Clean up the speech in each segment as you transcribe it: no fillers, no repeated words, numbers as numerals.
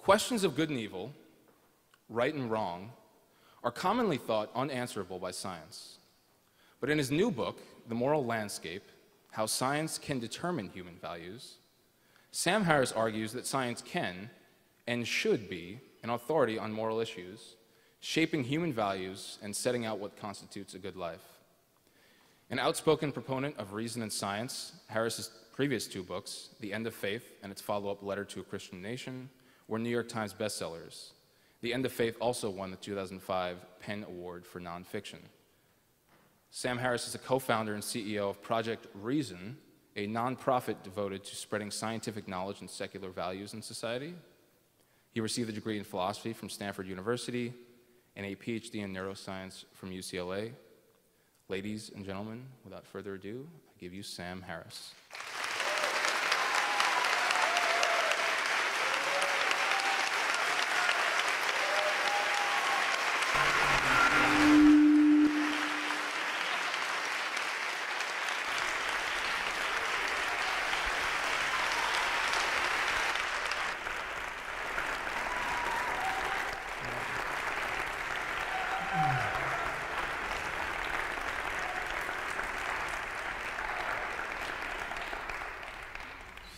Questions of good and evil, right and wrong, are commonly thought unanswerable by science. But in his new book, The Moral Landscape, How Science Can Determine Human Values, Sam Harris argues that science can and should be an authority on moral issues, shaping human values and setting out what constitutes a good life. An outspoken proponent of reason and science, Harris's previous two books, The End of Faith and its follow-up Letter to a Christian Nation, were New York Times bestsellers. The End of Faith also won the 2005 PEN Award for Nonfiction. Sam Harris is a co-founder and CEO of Project Reason, a nonprofit devoted to spreading scientific knowledge and secular values in society. He received a degree in philosophy from Stanford University and a PhD in neuroscience from UCLA. Ladies and gentlemen, without further ado, I give you Sam Harris.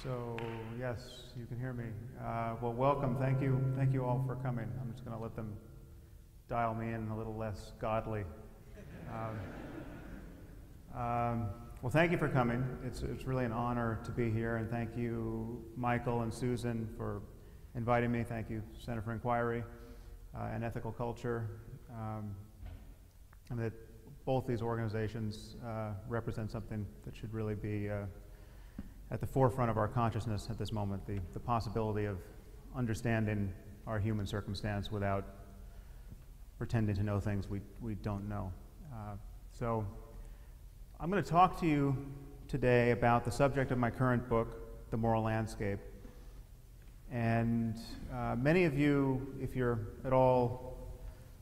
So, yes, you can hear me. Well, welcome. Thank you all for coming. I'm just going to let them dial me in a little less godly. Well, thank you for coming. It's really an honor to be here, and thank you, Michael and Susan, for inviting me. Thank you, Center for Inquiry and Ethical Culture. And that both these organizations represent something that should really be at the forefront of our consciousness at this moment, the possibility of understanding our human circumstance without pretending to know things we don't know. So I'm going to talk to you today about the subject of my current book, The Moral Landscape. And many of you, if you're at all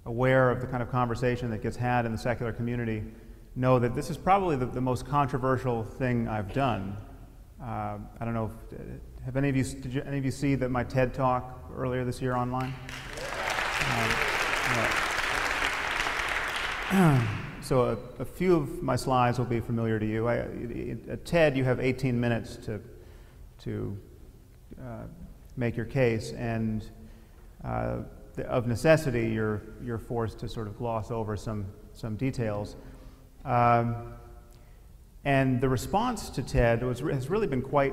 aware of the kind of conversation that gets had in the secular community, know that this is probably the most controversial thing I've done. I don't know, did any of you see that my TED Talk earlier this year online? So a few of my slides will be familiar to you. At TED, you have 18 minutes to make your case, and of necessity, you're forced to sort of gloss over some details. And the response to TED has really been quite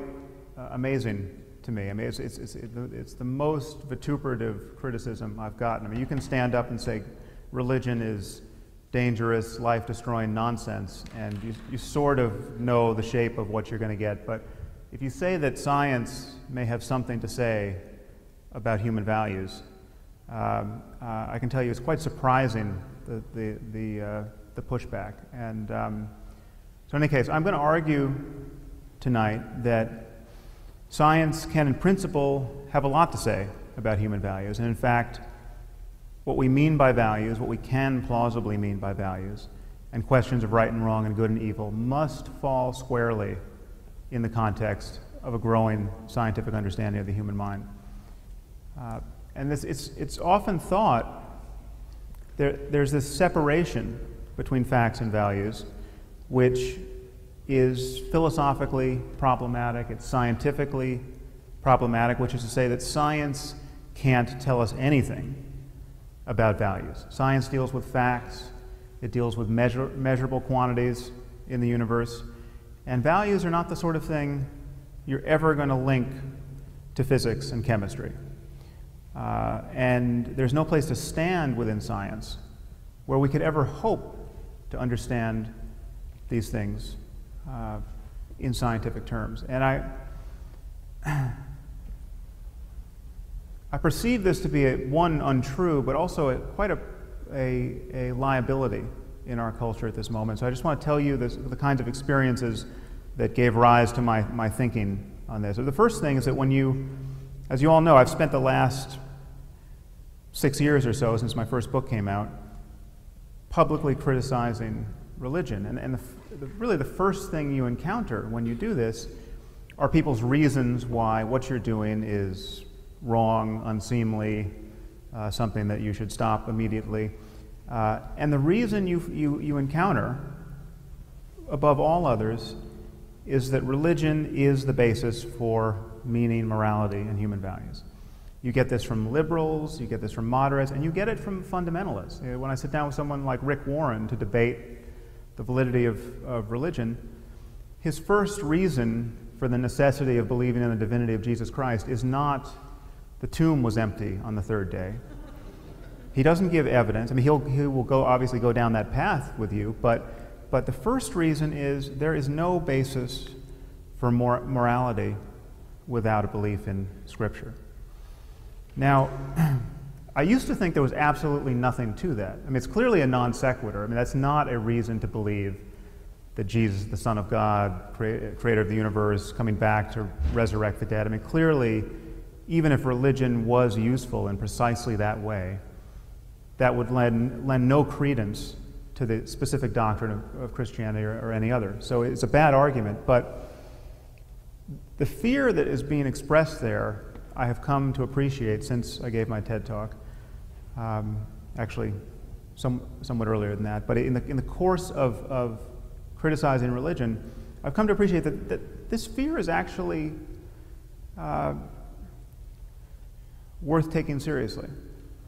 amazing to me. I mean, it's the most vituperative criticism I've gotten. I mean, you can stand up and say religion is dangerous, life-destroying nonsense, and you sort of know the shape of what you're going to get. But if you say that science may have something to say about human values, I can tell you it's quite surprising, the pushback. And so in any case, I'm going to argue tonight that science can, in principle, have a lot to say about human values. And in fact, what we mean by values, what we can plausibly mean by values, and questions of right and wrong and good and evil must fall squarely in the context of a growing scientific understanding of the human mind. And it's often thought there's this separation between facts and values, which is philosophically problematic, it's scientifically problematic, which is to say that science can't tell us anything about values. Science deals with facts, it deals with measurable quantities in the universe, and values are not the sort of thing you're ever going to link to physics and chemistry. And there's no place to stand within science where we could ever hope to understand these things in scientific terms. And I perceive this to be one untrue, but also quite a liability in our culture at this moment. So I just want to tell you the kinds of experiences that gave rise to my thinking on this. So the first thing is that as you all know, I've spent the last 6 years or so since my first book came out publicly criticizing religion. And really the first thing you encounter when you do this are people's reasons why what you're doing is wrong, unseemly, something that you should stop immediately. And the reason you encounter, above all others, is that religion is the basis for meaning, morality, and human values. You get this from liberals, you get this from moderates, and you get it from fundamentalists. When I sit down with someone like Rick Warren to debate the validity of religion, his first reason for the necessity of believing in the divinity of Jesus Christ is not the tomb was empty on the third day. He doesn't give evidence. I mean, he will obviously go down that path with you, but the first reason is there is no basis for morality without a belief in Scripture. Now, I used to think there was absolutely nothing to that. I mean, it's clearly a non sequitur. I mean, that's not a reason to believe that Jesus, the Son of God, creator of the universe, coming back to resurrect the dead. I mean, clearly, even if religion was useful in precisely that way, that would lend no credence to the specific doctrine of Christianity or any other. So it's a bad argument, but the fear that is being expressed there, I have come to appreciate since I gave my TED Talk, actually somewhat earlier than that, but in the course of criticizing religion, I've come to appreciate that this fear is actually worth taking seriously,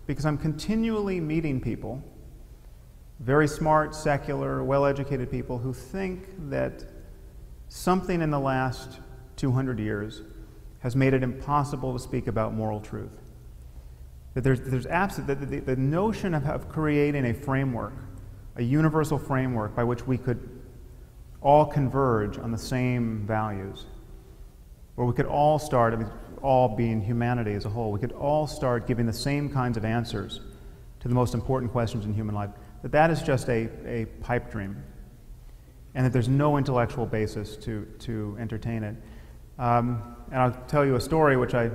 because I'm continually meeting people, very smart, secular, well-educated people, who think that something in the last 200 years has made it impossible to speak about moral truth. That the notion of creating a framework, a universal framework by which we could all converge on the same values, where we could all start, I mean, all being humanity as a whole, we could all start giving the same kinds of answers to the most important questions in human life, that is just a pipe dream, and that there's no intellectual basis to entertain it. And I'll tell you a story which I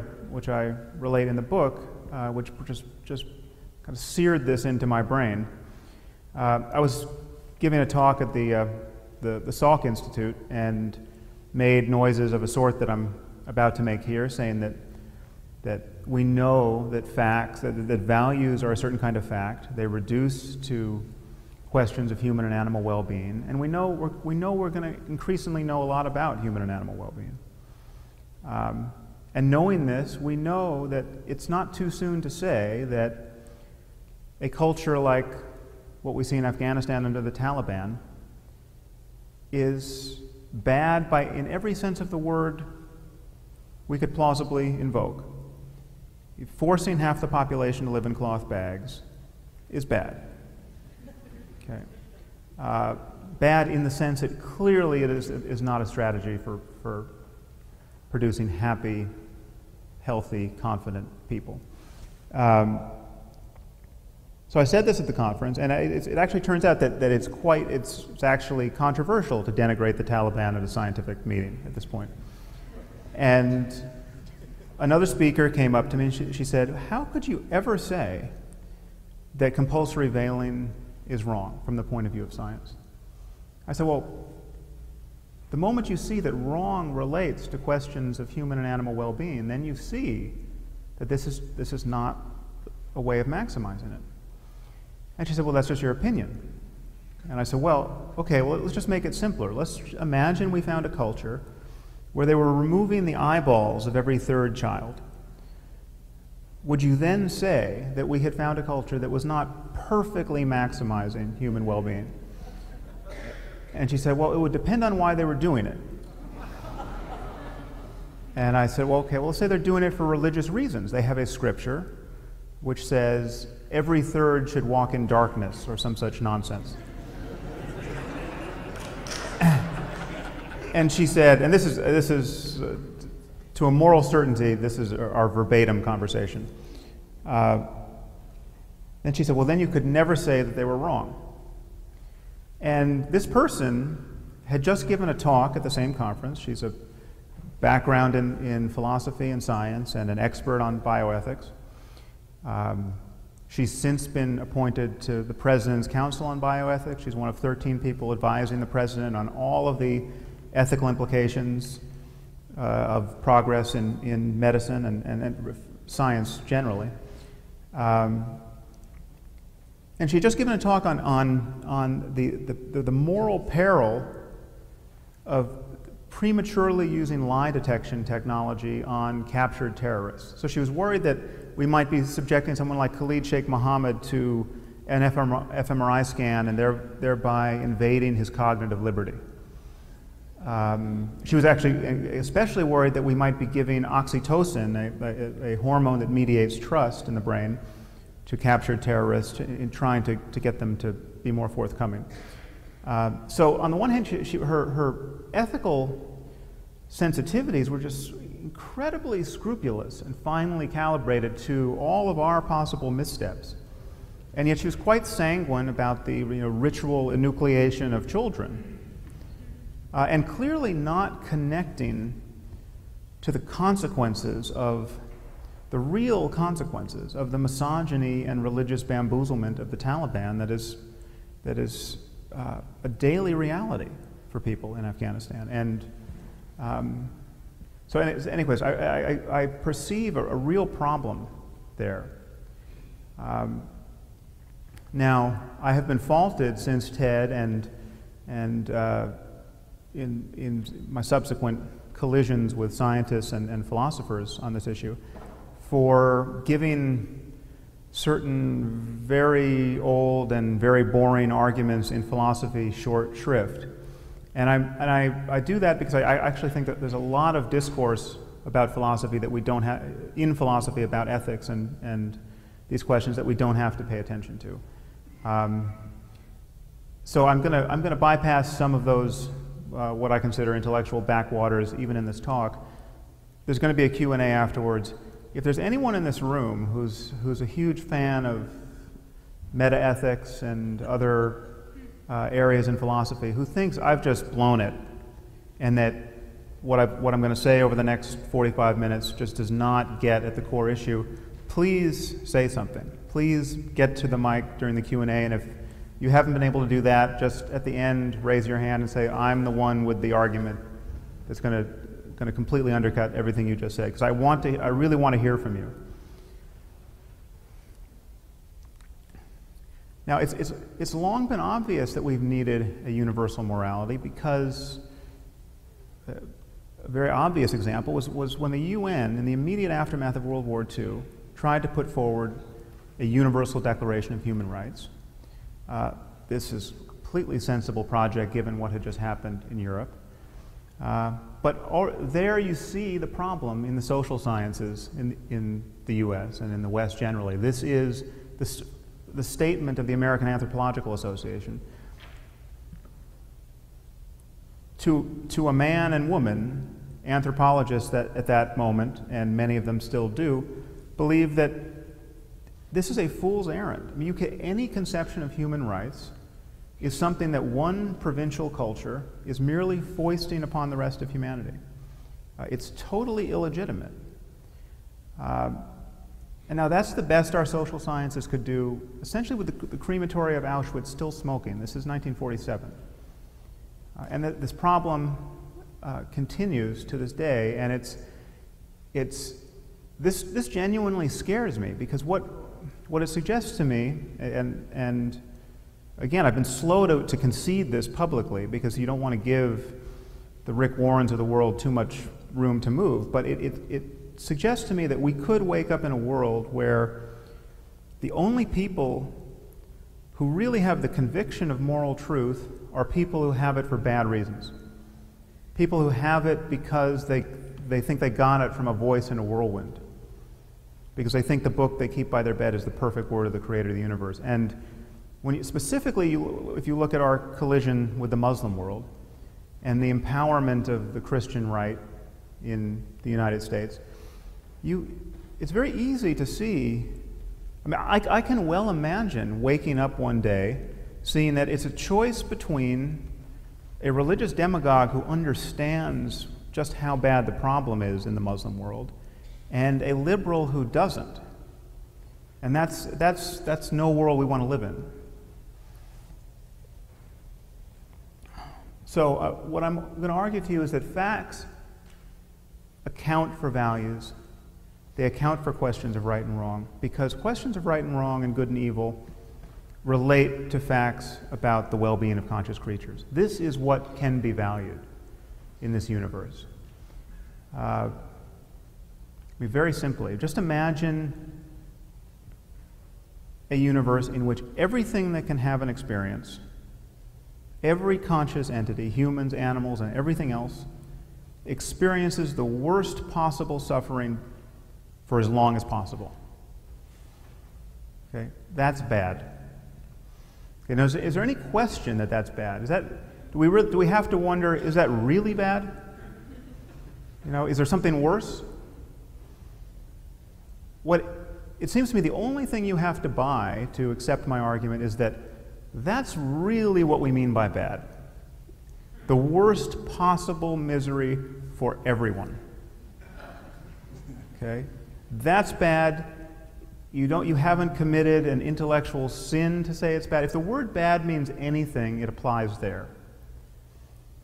relate in the book, which just kind of seared this into my brain. I was giving a talk at the Salk Institute and made noises of a sort that I'm about to make here, saying that we know that facts, that values are a certain kind of fact. They reduce to questions of human and animal well-being, and we know we're going to increasingly know a lot about human and animal well-being. And knowing this, we know that it's not too soon to say that a culture like what we see in Afghanistan under the Taliban is bad in every sense of the word we could plausibly invoke. Forcing half the population to live in cloth bags is bad. Okay. Bad in the sense that clearly it is not a strategy for producing happy, healthy, confident people. So I said this at the conference, and it actually turns out that it's actually controversial to denigrate the Taliban at a scientific meeting at this point. And another speaker came up to me and she said, "How could you ever say that compulsory veiling is wrong from the point of view of science?" I said, well, the moment you see that wrong relates to questions of human and animal well-being, then you see that this is not a way of maximizing it. And she said, well, that's just your opinion. And I said, well, okay, well, let's just make it simpler. Let's imagine we found a culture where they were removing the eyeballs of every third child. Would you then say that we had found a culture that was not perfectly maximizing human well-being? And she said, well, it would depend on why they were doing it. And I said, well, okay, well, let's say they're doing it for religious reasons. They have a scripture which says every third should walk in darkness or some such nonsense. And she said, and this is to a moral certainty, this is our verbatim conversation. Then she said, well, then you could never say that they were wrong. And this person had just given a talk at the same conference. She's a background in philosophy and science and an expert on bioethics. She's since been appointed to the President's Council on Bioethics. She's one of 13 people advising the President on all of the ethical implications of progress in medicine and science generally. And she had just given a talk on the moral peril of prematurely using lie detection technology on captured terrorists. So she was worried that we might be subjecting someone like Khalid Sheikh Mohammed to an fMRI scan and thereby invading his cognitive liberty. She was actually especially worried that we might be giving oxytocin, a hormone that mediates trust in the brain, to captured terrorists in trying to get them to be more forthcoming. So on the one hand, her ethical sensitivities were just incredibly scrupulous and finely calibrated to all of our possible missteps. And yet she was quite sanguine about the ritual enucleation of children, and clearly not connecting to the consequences of the real consequences of the misogyny and religious bamboozlement of the Taliban that is a daily reality for people in Afghanistan. And so anyways, I perceive a real problem there. Now, I have been faulted since TED and in my subsequent collisions with scientists and philosophers on this issue for giving certain very old and very boring arguments in philosophy short shrift. And I do that because I actually think that there's a lot of discourse about philosophy that we don't have, in philosophy about ethics and these questions that we don't have to pay attention to. So I'm gonna bypass some of those what I consider intellectual backwaters even in this talk. There's going to be a Q&A afterwards. If there's anyone in this room who's a huge fan of meta-ethics and other areas in philosophy, who thinks I've just blown it and that what I'm going to say over the next 45 minutes just does not get at the core issue, please say something. Please get to the mic during the Q&A, and if you haven't been able to do that, just at the end raise your hand and say, I'm the one with the argument that's going to completely undercut everything you just said, because I really want to hear from you. Now, it's long been obvious that we've needed a universal morality, because a very obvious example was when the UN, in the immediate aftermath of World War II, tried to put forward a universal declaration of human rights. This is a completely sensible project given what had just happened in Europe. But there you see the problem in the social sciences in the US and in the West generally. This is the statement of the American Anthropological Association. To a man and woman, anthropologists that at that moment, and many of them still do, believe that this is a fool's errand. I mean, any conception of human rights is something that one provincial culture is merely foisting upon the rest of humanity. It's totally illegitimate. And now that's the best our social sciences could do, essentially with the crematory of Auschwitz still smoking. This is 1947. And this problem continues to this day, and this genuinely scares me, because what it suggests to me, and again, I've been slow to concede this publicly because you don't want to give the Rick Warrens of the world too much room to move, but it suggests to me that we could wake up in a world where the only people who really have the conviction of moral truth are people who have it for bad reasons. People who have it because they think they got it from a voice in a whirlwind, because they think the book they keep by their bed is the perfect word of the creator of the universe. And specifically, if you look at our collision with the Muslim world and the empowerment of the Christian right in the United States, it's very easy to see. I mean, I can well imagine waking up one day seeing that it's a choice between a religious demagogue who understands just how bad the problem is in the Muslim world and a liberal who doesn't. And that's no world we want to live in. So what I'm going to argue to you is that facts account for values. They account for questions of right and wrong, because questions of right and wrong and good and evil relate to facts about the well-being of conscious creatures. This is what can be valued in this universe. Very simply, just imagine a universe in which everything that can have an experience, every conscious entity, humans, animals, and everything else, experiences the worst possible suffering for as long as possible. Okay? That's bad. Okay, now, is there any question that that's bad? Do we have to wonder, is that really bad? Is there something worse? It seems to me the only thing you have to buy to accept my argument is that that's really what we mean by bad. The worst possible misery for everyone. Okay? That's bad. You haven't committed an intellectual sin to say it's bad. If the word bad means anything, it applies there.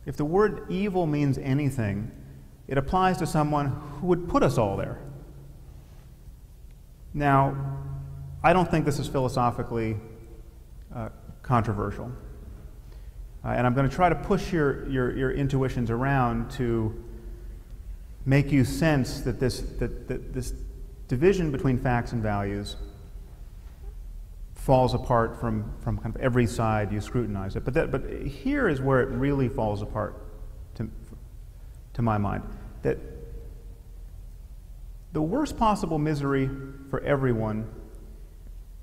If the word evil means anything, it applies to someone who would put us all there. Now, I don't think this is philosophically controversial. And I'm going to try to push your intuitions around to make you sense that this division between facts and values falls apart from kind of every side you scrutinize it. But here is where it really falls apart, to my mind. That the worst possible misery for everyone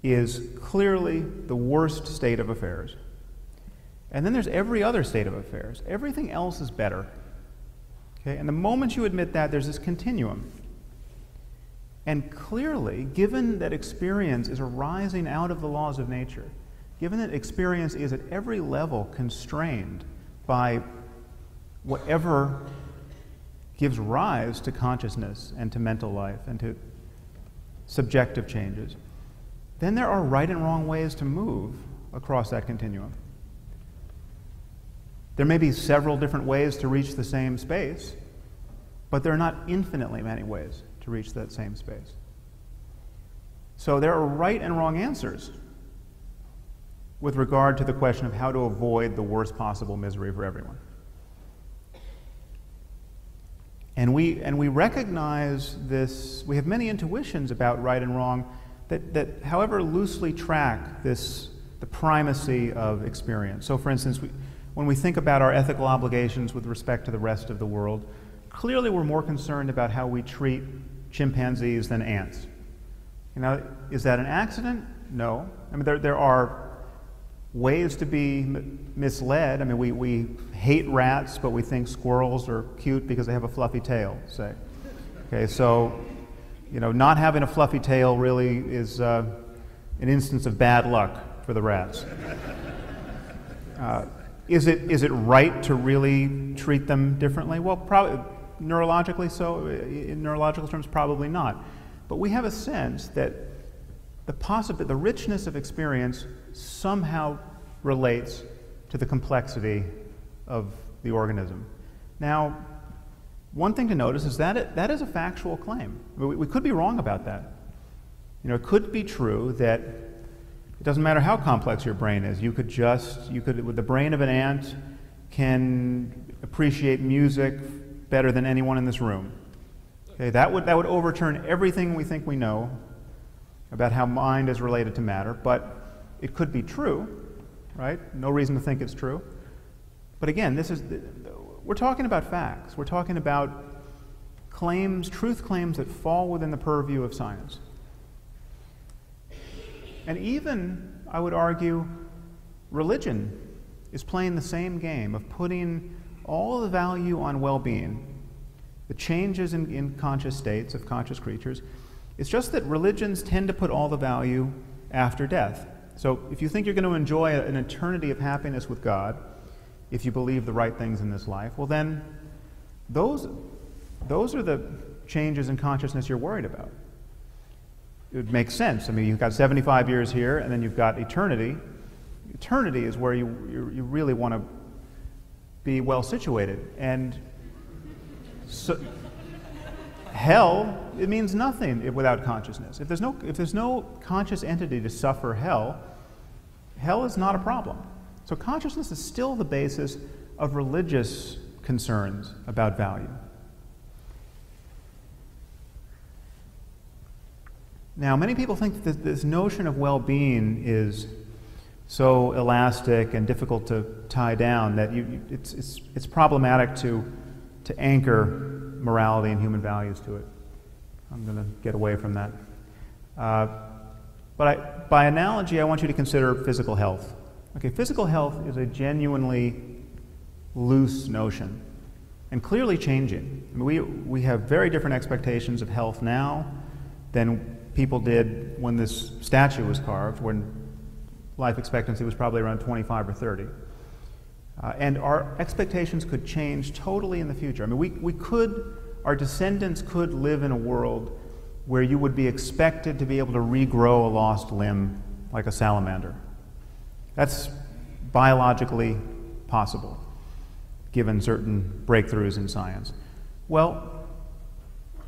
is clearly the worst state of affairs. And then there's every other state of affairs. Everything else is better. Okay? And the moment you admit that, there's this continuum. And clearly, given that experience is arising out of the laws of nature, given that experience is at every level constrained by whatever gives rise to consciousness and to mental life and to subjective changes, then there are right and wrong ways to move across that continuum. There may be several different ways to reach the same space, but there are not infinitely many ways to reach that same space. So there are right and wrong answers with regard to the question of how to avoid the worst possible misery for everyone. And we recognize this, we have many intuitions about right and wrong that however loosely track the primacy of experience. So for instance, when we think about our ethical obligations with respect to the rest of the world, clearly we're more concerned about how we treat chimpanzees than ants. Is that an accident? No. I mean, there are ways to be misled. I mean, we hate rats, but we think squirrels are cute because they have a fluffy tail, say. Okay, so, not having a fluffy tail really is an instance of bad luck for the rats. Is it right to really treat them differently? Well, probably neurologically so. In neurological terms, probably not. But we have a sense that the richness of experience somehow relates to the complexity of the organism. Now, one thing to notice is that that is a factual claim. We could be wrong about that. It could be true that it doesn't matter how complex your brain is. You could, with the brain of an ant, can appreciate music better than anyone in this room. Okay, that would overturn everything we think we know about how mind is related to matter, but it could be true, right? No reason to think it's true. But again, we're talking about facts. We're talking about claims, truth claims that fall within the purview of science. And even, I would argue, religion is playing the same game of putting all the value on well-being, the changes in conscious states of conscious creatures. It's just that religions tend to put all the value after death. So if you think you're going to enjoy an eternity of happiness with God, if you believe the right things in this life, well then, those are the changes in consciousness you're worried about. It would make sense. I mean, you've got 75 years here, and then you've got eternity. Eternity is where you really want to be well situated. And so, hell, it means nothing without consciousness. If there's no conscious entity to suffer hell, hell is not a problem. So consciousness is still the basis of religious concerns about value. Now, many people think that this notion of well-being is so elastic and difficult to tie down that it's problematic to anchor morality and human values to it. I'm going to get away from that. But by analogy, I want you to consider physical health. Okay, physical health is a genuinely loose notion and clearly changing. I mean, we have very different expectations of health now than people did when this statue was carved, when life expectancy was probably around 25 or 30. And our expectations could change totally in the future. I mean, our descendants could live in a world where you would be expected to be able to regrow a lost limb like a salamander. That's biologically possible, given certain breakthroughs in science. Well,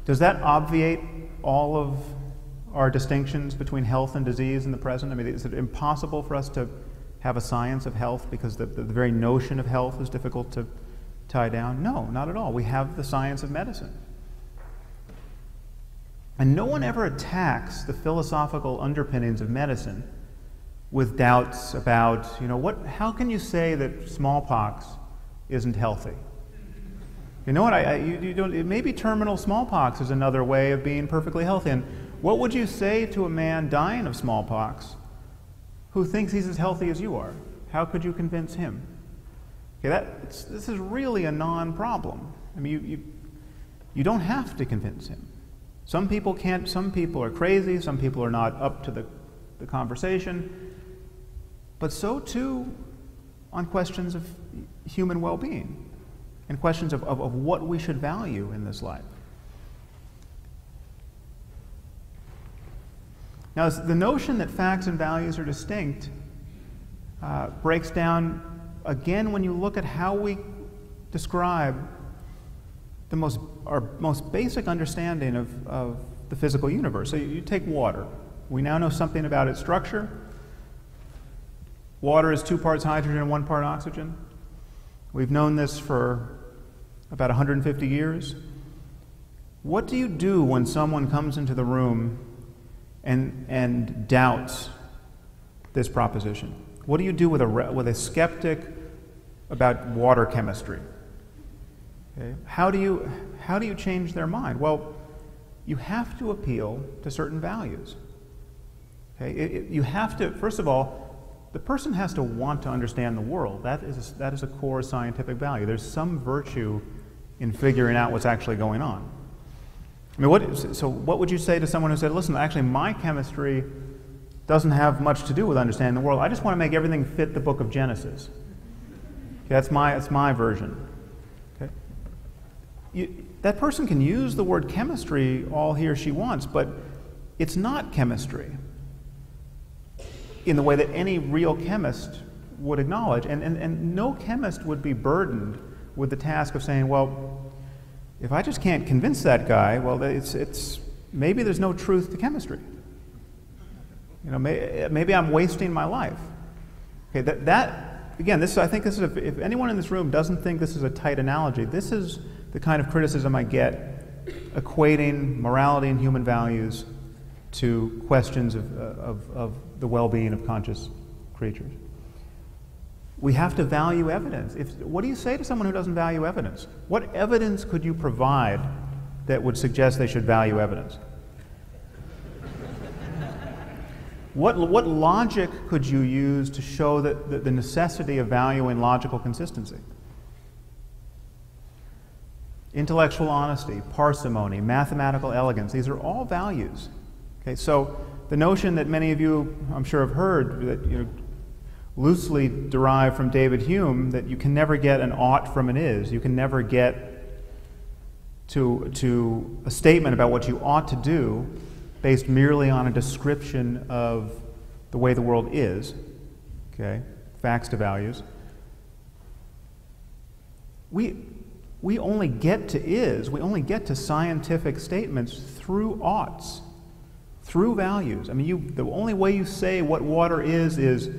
does that obviate all of our distinctions between health and disease in the present? I mean, is it impossible for us to have a science of health because the very notion of health is difficult to tie down? No, not at all. We have the science of medicine. And no one ever attacks the philosophical underpinnings of medicine with doubts about, how can you say that smallpox isn't healthy? You know what, maybe terminal smallpox is another way of being perfectly healthy. And what would you say to a man dying of smallpox who thinks he's as healthy as you are? How could you convince him? Okay, this is really a non-problem. I mean, you don't have to convince him. Some people can't, some people are crazy, some people are not up to the conversation, but so too on questions of human well-being and questions of what we should value in this life. Now, the notion that facts and values are distinct breaks down again when you look at how we describe our most basic understanding of the physical universe. So you take water. We now know something about its structure. Water is 2 parts hydrogen and 1 part oxygen. We've known this for about 150 years. What do you do when someone comes into the room and doubts this proposition? What do you do with a skeptic about water chemistry? Okay. How do you change their mind? Well, you have to appeal to certain values. Okay. You have to, first of all, the person has to want to understand the world. That is a core scientific value. There's some virtue in figuring out what's actually going on. I mean, what would you say to someone who said, listen, actually my chemistry doesn't have much to do with understanding the world. I just want to make everything fit the book of Genesis. Okay, that's my version. Okay? That person can use the word chemistry all he or she wants, but it's not chemistry in the way that any real chemist would acknowledge. And no chemist would be burdened with the task of saying, well, if I just can't convince that guy, well, maybe there's no truth to chemistry. Maybe I'm wasting my life. Okay, again, I think this is if anyone in this room doesn't think this is a tight analogy, this is the kind of criticism I get equating morality and human values to questions of the well-being of conscious creatures. We have to value evidence. What do you say to someone who doesn't value evidence? What evidence could you provide that would suggest they should value evidence? What logic could you use to show that the necessity of valuing logical consistency? Intellectual honesty, parsimony, mathematical elegance, these are all values. Okay, so the notion that many of you, I'm sure, have heard, that loosely derived from David Hume, that you can never get an ought from an is. You can never get to a statement about what you ought to do based merely on a description of the way the world is. Okay, facts to values. we only get to we only get to scientific statements through oughts, through values. I mean, the only way you say what water is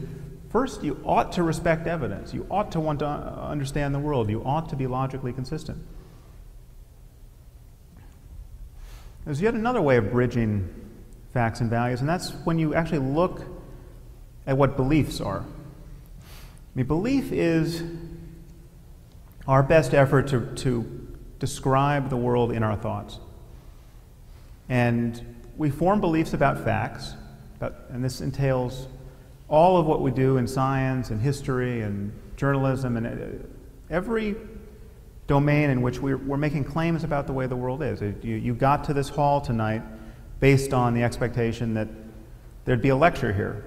first you ought to respect evidence. You ought to want to understand the world. You ought to be logically consistent. There's yet another way of bridging facts and values, and that's when you actually look at what beliefs are. I mean, belief is our best effort to describe the world in our thoughts. And we form beliefs about facts, and this entails all of what we do in science and history and journalism and every domain in which we're making claims about the way the world is. You got to this hall tonight based on the expectation that there'd be a lecture here.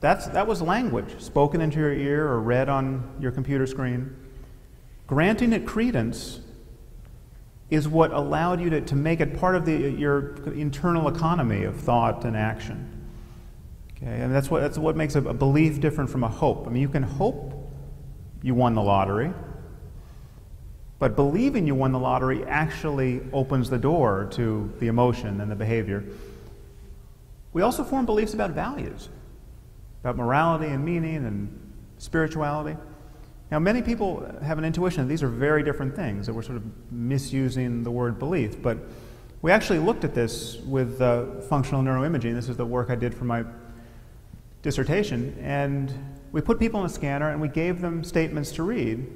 That was language spoken into your ear or read on your computer screen. Granting it credence is what allowed you to make it part of your internal economy of thought and action. Okay, and that's what makes a belief different from a hope. I mean, you can hope you won the lottery, but believing you won the lottery actually opens the door to the emotion and the behavior. We also form beliefs about values, about morality and meaning and spirituality. Now, many people have an intuition that these are very different things, that we're sort of misusing the word belief, but we actually looked at this with functional neuroimaging. This is the work I did for my dissertation, and we put people in a scanner and we gave them statements to read,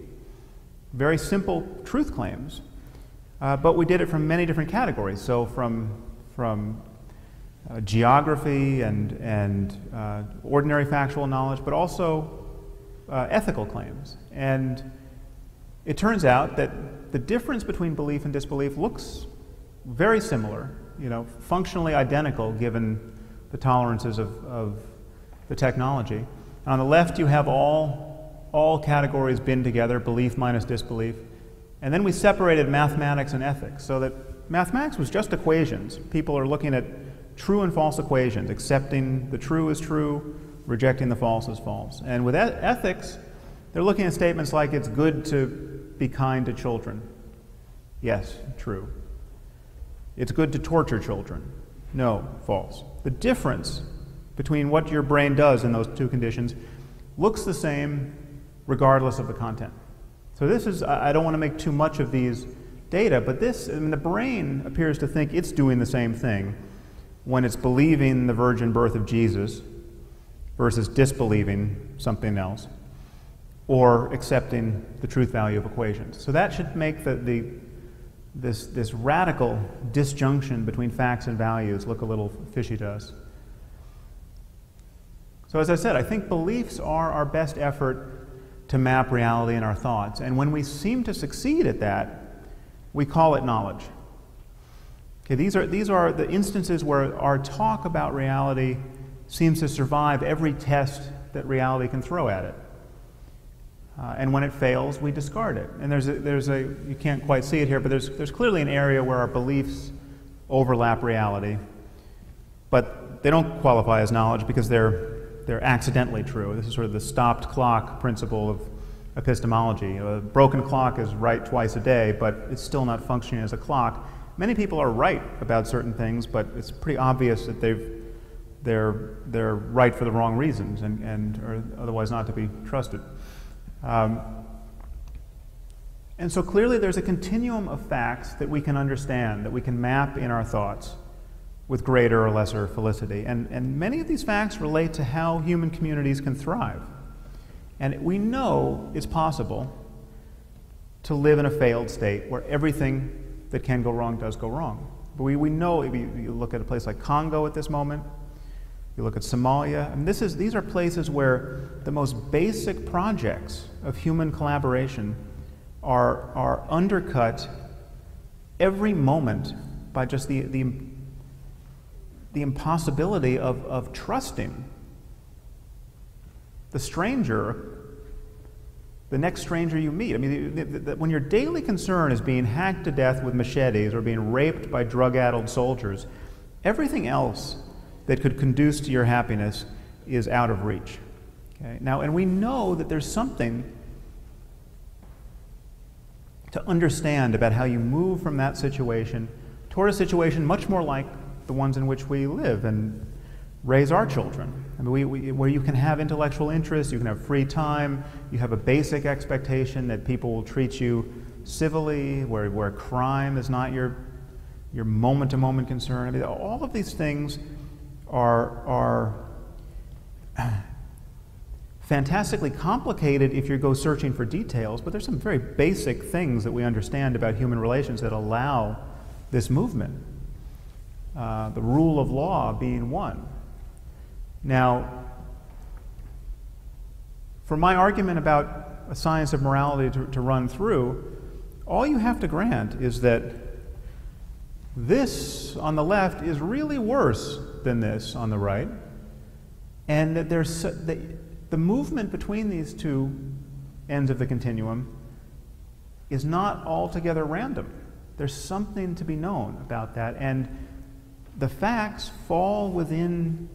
very simple truth claims, but we did it from many different categories. So from geography and ordinary factual knowledge, but also ethical claims. And it turns out that the difference between belief and disbelief looks very similar, functionally identical given the tolerances of the technology. And on the left you have all categories bin together, belief minus disbelief. And then we separated mathematics and ethics, so that mathematics was just equations. People are looking at true and false equations, accepting the true as true, rejecting the false as false. And with ethics, they're looking at statements like it's good to be kind to children. Yes, true. It's good to torture children. No, false. The difference between what your brain does in those two conditions looks the same regardless of the content. So this is, I don't want to make too much of these data, but the brain appears to think it's doing the same thing when it's believing the virgin birth of Jesus versus disbelieving something else, or accepting the truth value of equations. So that should make this radical disjunction between facts and values look a little fishy to us. So as I said, I think beliefs are our best effort to map reality in our thoughts. And when we seem to succeed at that, we call it knowledge. Okay, these are the instances where our talk about reality seems to survive every test that reality can throw at it. And when it fails, we discard it. And you can't quite see it here, but there's clearly an area where our beliefs overlap reality, but they don't qualify as knowledge because they're accidentally true. This is sort of the stopped clock principle of epistemology. A broken clock is right twice a day, but it's still not functioning as a clock. Many people are right about certain things, but it's pretty obvious that they're right for the wrong reasons and are otherwise not to be trusted. And so clearly there's a continuum of facts that we can understand, that we can map in our thoughts with greater or lesser felicity. And many of these facts relate to how human communities can thrive. And we know it's possible to live in a failed state where everything that can go wrong does go wrong. But we know, if you look at a place like Congo at this moment, you look at Somalia, and these are places where the most basic projects of human collaboration are undercut every moment by just the impossibility of trusting the stranger, the next stranger you meet. I mean, when your daily concern is being hacked to death with machetes or being raped by drug-addled soldiers, everything else that could conduce to your happiness is out of reach. Okay? Now, and we know that there's something to understand about how you move from that situation toward a situation much more like the ones in which we live and raise our children. I mean, where you can have intellectual interest, you can have free time, you have a basic expectation that people will treat you civilly, where crime is not your moment-to-moment concern. I mean, all of these things are fantastically complicated if you go searching for details, but there's some very basic things that we understand about human relations that allow this movement. The rule of law being one. Now, for my argument about a science of morality to run through, all you have to grant is that this on the left is really worse than this on the right, and that the movement between these two ends of the continuum is not altogether random. There's something to be known about that, and the facts fall within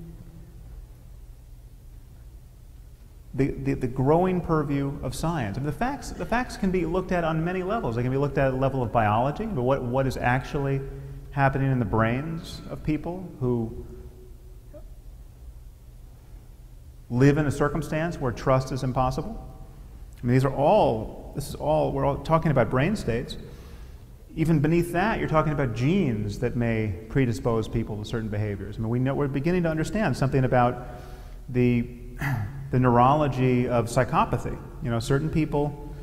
the growing purview of science. I mean, the facts can be looked at on many levels. They can be looked at a level of biology, but what is actually happening in the brains of people who live in a circumstance where trust is impossible. I mean, we're all talking about brain states. Even beneath that, you're talking about genes that may predispose people to certain behaviors. I mean, we're beginning to understand something about the neurology of psychopathy. You know, certain people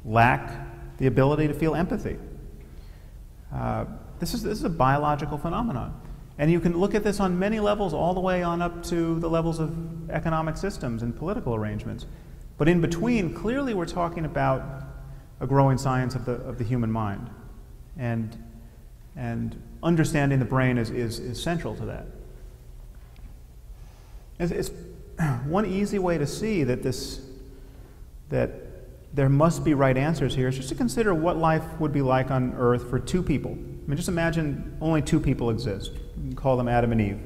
lack the ability to feel empathy. This is a biological phenomenon. And you can look at this on many levels, all the way on up to the levels of economic systems and political arrangements. But in between, clearly we're talking about a growing science of the human mind. And understanding the brain is central to that. It's one easy way to see that there must be right answers here is just to consider what life would be like on Earth for two people. I mean, just imagine only two people exist. You can call them Adam and Eve.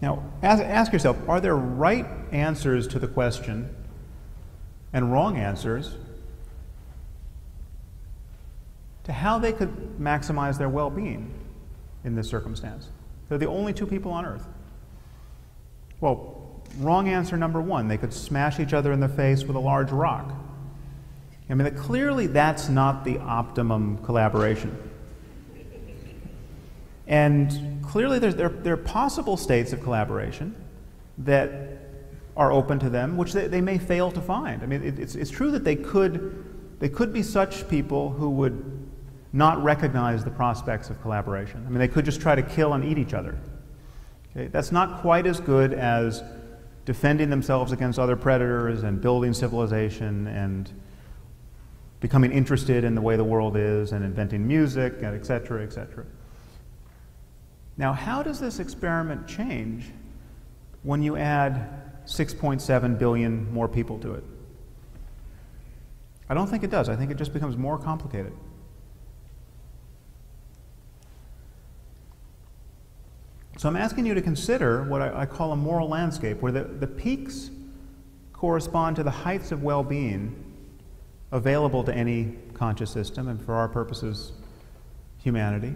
Now, ask yourself, are there right answers to the question and wrong answers to how they could maximize their well-being in this circumstance? They're the only two people on Earth. Well, wrong answer number one, they could smash each other in the face with a large rock. I mean, clearly that's not the optimum collaboration. And clearly there are possible states of collaboration that are open to them, which they may fail to find. I mean, it's true that they could be such people who would not recognize the prospects of collaboration. I mean, they could just try to kill and eat each other. Okay? That's not quite as good as defending themselves against other predators and building civilization and becoming interested in the way the world is and inventing music, and et cetera, et cetera. Now, how does this experiment change when you add 6.7 billion more people to it? I don't think it does. I think it just becomes more complicated. So I'm asking you to consider what I call a moral landscape, where the peaks correspond to the heights of well-being available to any conscious system, and for our purposes, humanity.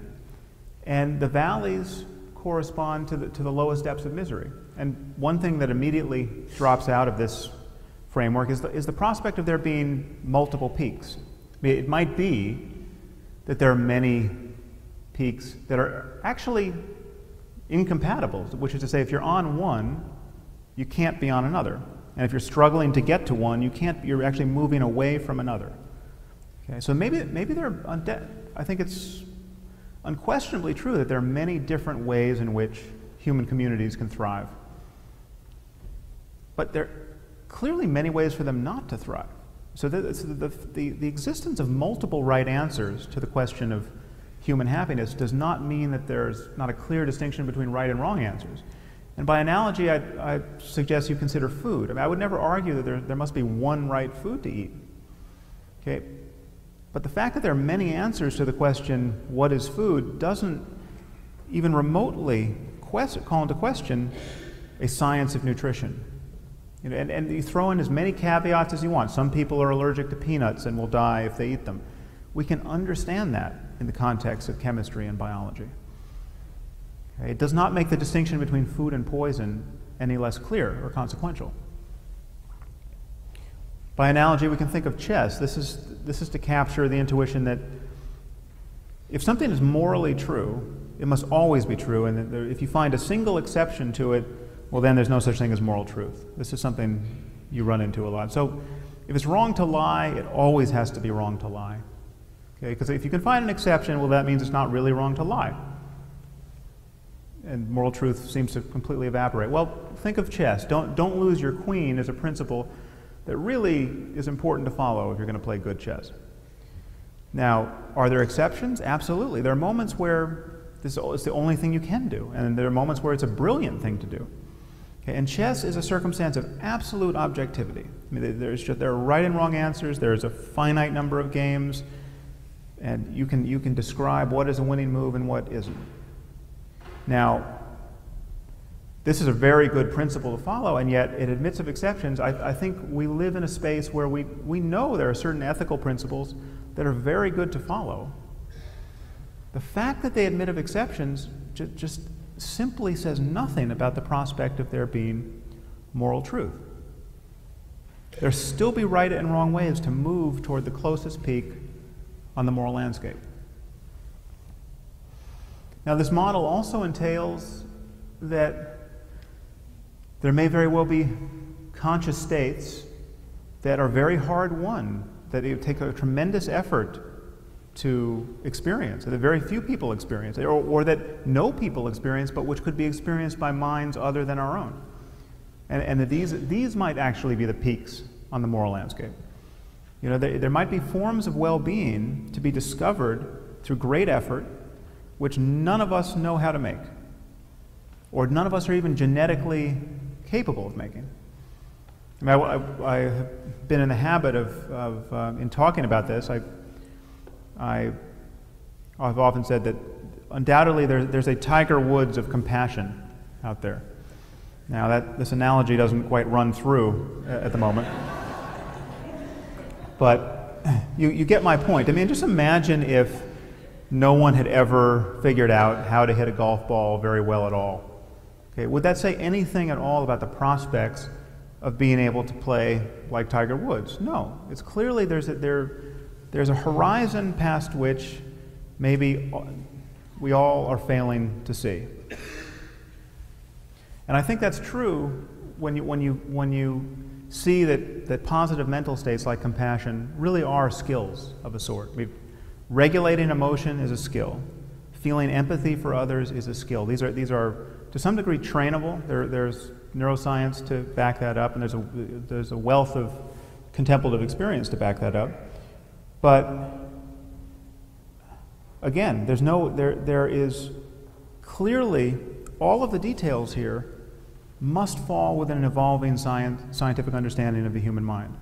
And the valleys correspond to the lowest depths of misery. And one thing that immediately drops out of this framework is the prospect of there being multiple peaks. I mean, it might be that there are many peaks that are actually incompatible, which is to say, if you're on one, you can't be on another. And if you're struggling to get to one, you're actually moving away from another. Okay, so maybe I think it's unquestionably true that there are many different ways in which human communities can thrive. But there are clearly many ways for them not to thrive. So the existence of multiple right answers to the question of human happiness does not mean that there's not a clear distinction between right and wrong answers. And by analogy, I suggest you consider food. I mean, I would never argue that there must be one right food to eat. Okay? But the fact that there are many answers to the question, what is food, doesn't even remotely call into question a science of nutrition. You know, and you throw in as many caveats as you want. Some people are allergic to peanuts and will die if they eat them. We can understand that in the context of chemistry and biology. Okay? It does not make the distinction between food and poison any less clear or consequential. By analogy, we can think of chess. This is to capture the intuition that if something is morally true, it must always be true, and if you find a single exception to it, well, then there's no such thing as moral truth. This is something you run into a lot. So if it's wrong to lie, it always has to be wrong to lie. Okay? Because if you can find an exception, well, that means it's not really wrong to lie. And moral truth seems to completely evaporate. Well, think of chess. Don't lose your queen as a principle that really is important to follow if you're going to play good chess. Now, are there exceptions? Absolutely. There are moments where this is the only thing you can do, and there are moments where it's a brilliant thing to do. Okay? And chess is a circumstance of absolute objectivity. I mean, there are right and wrong answers. There's a finite number of games, and you can describe what is a winning move and what isn't. Now, this is a very good principle to follow, and yet it admits of exceptions. I think we live in a space where we know there are certain ethical principles that are very good to follow. The fact that they admit of exceptions just simply says nothing about the prospect of there being moral truth. There'll still be right and wrong ways to move toward the closest peak on the moral landscape. Now, this model also entails that there may very well be conscious states that are very hard won, that it take a tremendous effort to experience, that very few people experience, or that no people experience, but which could be experienced by minds other than our own. And that these might actually be the peaks on the moral landscape. You know, there might be forms of well-being to be discovered through great effort, which none of us know how to make, or none of us are even genetically capable of making. I mean, I have been in the habit of in talking about this, I've often said that undoubtedly there's a Tiger Woods of compassion out there. Now, this analogy doesn't quite run through at the moment, but you get my point. I mean, just imagine if no one had ever figured out how to hit a golf ball very well at all. Okay, would that say anything at all about the prospects of being able to play like Tiger Woods? No. It's clearly there's a horizon past which maybe we all are failing to see. And I think that's true when you see that positive mental states like compassion really are skills of a sort. Regulating emotion is a skill. Feeling empathy for others is a skill. These are to some degree trainable. There's neuroscience to back that up, and there's a wealth of contemplative experience to back that up. But again, there is clearly all of the details here must fall within an evolving scientific understanding of the human mind.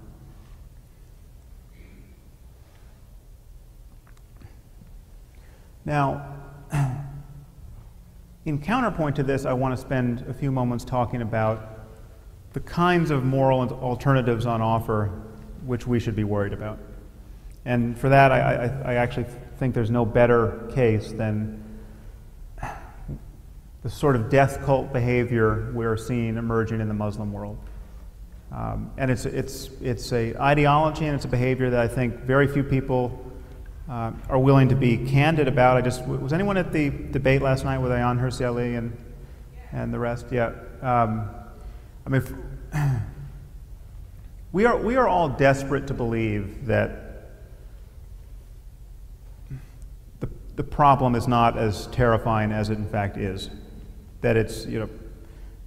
Now, in counterpoint to this, I want to spend a few moments talking about the kinds of moral alternatives on offer which we should be worried about. And for that, I actually think there's no better case than the sort of death cult behavior we're seeing emerging in the Muslim world. And it's an ideology and it's a behavior that I think very few people are willing to be candid about. Was anyone at the debate last night with Ayaan Hirsi Ali and the rest? Yeah. I mean, we are all desperate to believe that the problem is not as terrifying as it in fact is. That it's,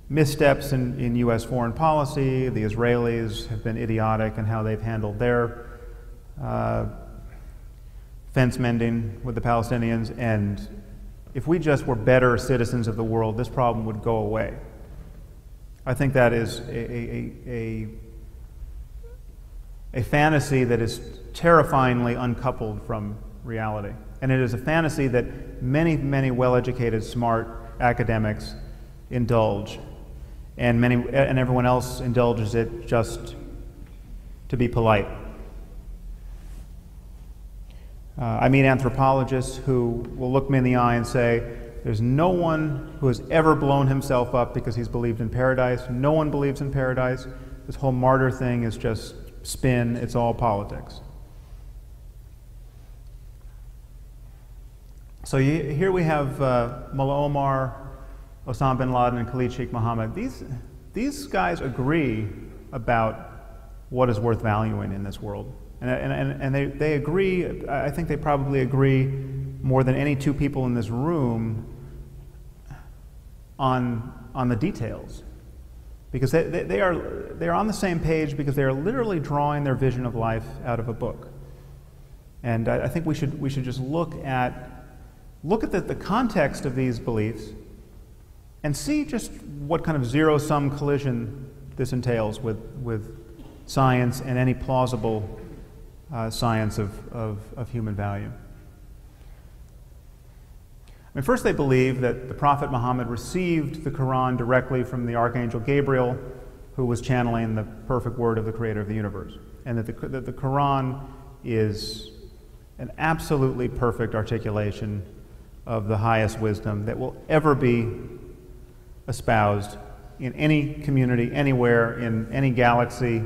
missteps in U.S. foreign policy. The Israelis have been idiotic in how they've handled their fence mending with the Palestinians, and if we just were better citizens of the world, this problem would go away. I think that is a fantasy that is terrifyingly uncoupled from reality. And it is a fantasy that many, many well-educated, smart academics indulge. and everyone else indulges it just to be polite. I meet anthropologists who will look me in the eye and say, there's no one who has ever blown himself up because he's believed in paradise. No one believes in paradise. This whole martyr thing is just spin. It's all politics. So here we have Mullah Omar, Osama bin Laden, and Khalid Sheikh Mohammed. These guys agree about what is worth valuing in this world. And they agree, I think they probably agree more than any two people in this room on the details. Because they are on the same page because they are literally drawing their vision of life out of a book. And I think we should just look at the context of these beliefs and see just what kind of zero-sum collision this entails with science and any plausible science of human value. I mean, first they believe that the Prophet Muhammad received the Quran directly from the Archangel Gabriel, who was channeling the perfect word of the Creator of the universe, and that the Quran is an absolutely perfect articulation of the highest wisdom that will ever be espoused in any community, anywhere, in any galaxy.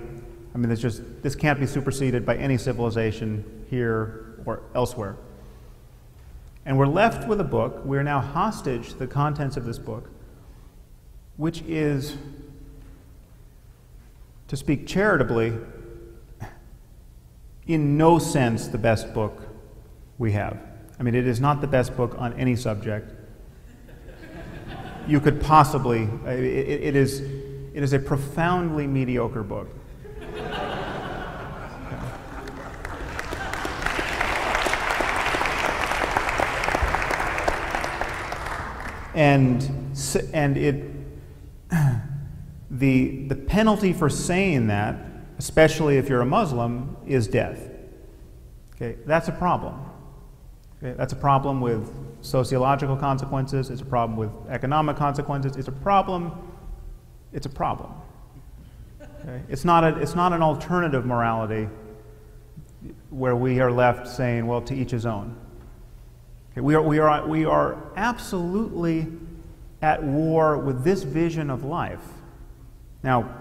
I mean, this can't be superseded by any civilization here or elsewhere. And we're left with a book. We're now hostage to the contents of this book, which is, to speak charitably, in no sense the best book we have. I mean, it is not the best book on any subject you could possibly. It is a profoundly mediocre book. And the penalty for saying that, especially if you're a Muslim, is death. Okay, that's a problem. Okay, that's a problem with sociological consequences. It's a problem with economic consequences. It's a problem. It's a problem. Okay? It's not an alternative morality where we are left saying, well, to each his own. Okay, we are absolutely at war with this vision of life. Now,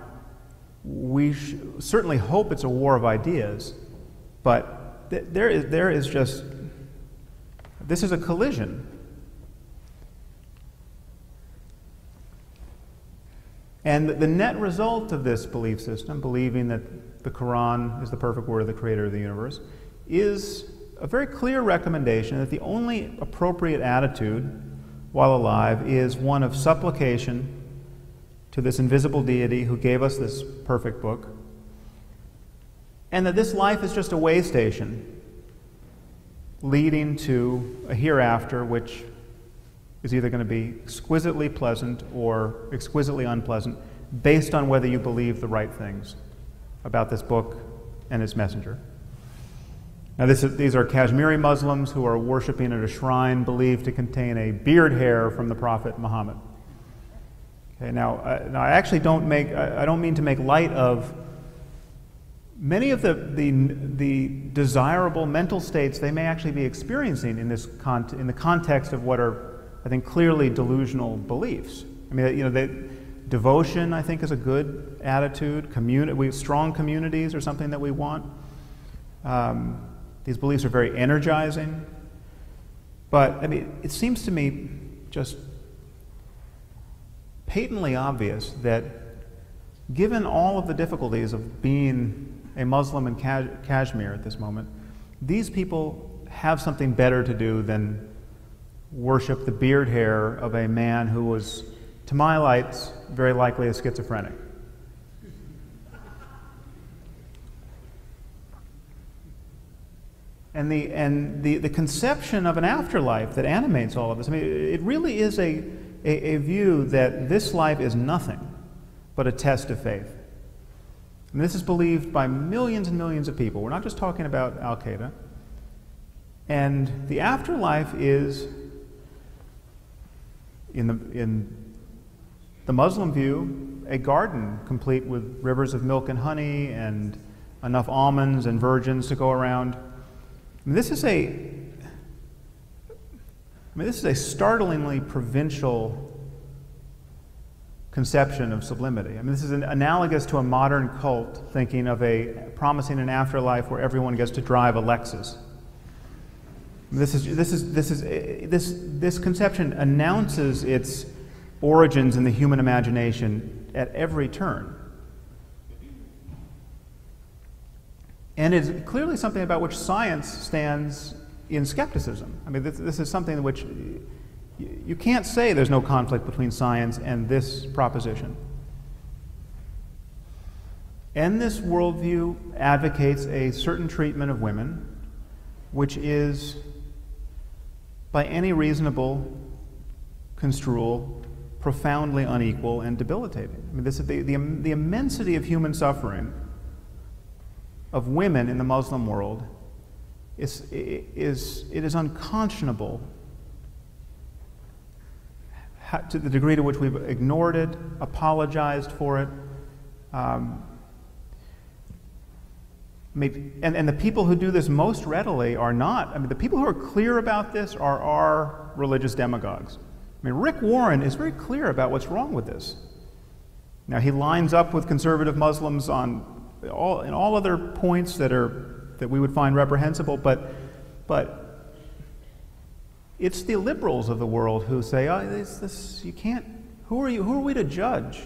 we certainly hope it's a war of ideas, but there is just, this is a collision. And the net result of this belief system, believing that the Quran is the perfect word of the Creator of the universe, is a very clear recommendation that the only appropriate attitude while alive is one of supplication to this invisible deity who gave us this perfect book, and that this life is just a way station leading to a hereafter which is either going to be exquisitely pleasant or exquisitely unpleasant based on whether you believe the right things about this book and its messenger. Now these are Kashmiri Muslims who are worshiping at a shrine believed to contain a beard hair from the Prophet Muhammad. Okay, now I actually don't mean to make light of many of the desirable mental states they may actually be experiencing in the context of what are, I think, clearly delusional beliefs. I mean, devotion, I think, is a good attitude. Strong communities are something that we want. These beliefs are very energizing. But, I mean, it seems to me just patently obvious that given all of the difficulties of being a Muslim in Kashmir at this moment, these people have something better to do than worship the beard hair of a man who was, to my lights, very likely a schizophrenic. And the conception of an afterlife that animates all of this, I mean, it really is a view that this life is nothing but a test of faith. And this is believed by millions and millions of people. We're not just talking about Al-Qaeda. And the afterlife is, in the Muslim view, a garden complete with rivers of milk and honey and enough almonds and virgins to go around. This is a startlingly provincial conception of sublimity. This is analogous to a modern cult thinking of promising an afterlife where everyone gets to drive a Lexus. This conception announces its origins in the human imagination at every turn. And it's clearly something about which science stands in skepticism. This is something in which you can't say there's no conflict between science and this proposition. And this worldview advocates a certain treatment of women, which is, by any reasonable construal, profoundly unequal and debilitating. This is the immensity of human suffering of women in the Muslim world it is unconscionable to the degree to which we've ignored it, apologized for it. And the people who do this most readily are not, the people who are clear about this are our religious demagogues. Rick Warren is very clear about what's wrong with this. Now, he lines up with conservative Muslims in all other points that we would find reprehensible, but it's the liberals of the world who say, you can't, who are we to judge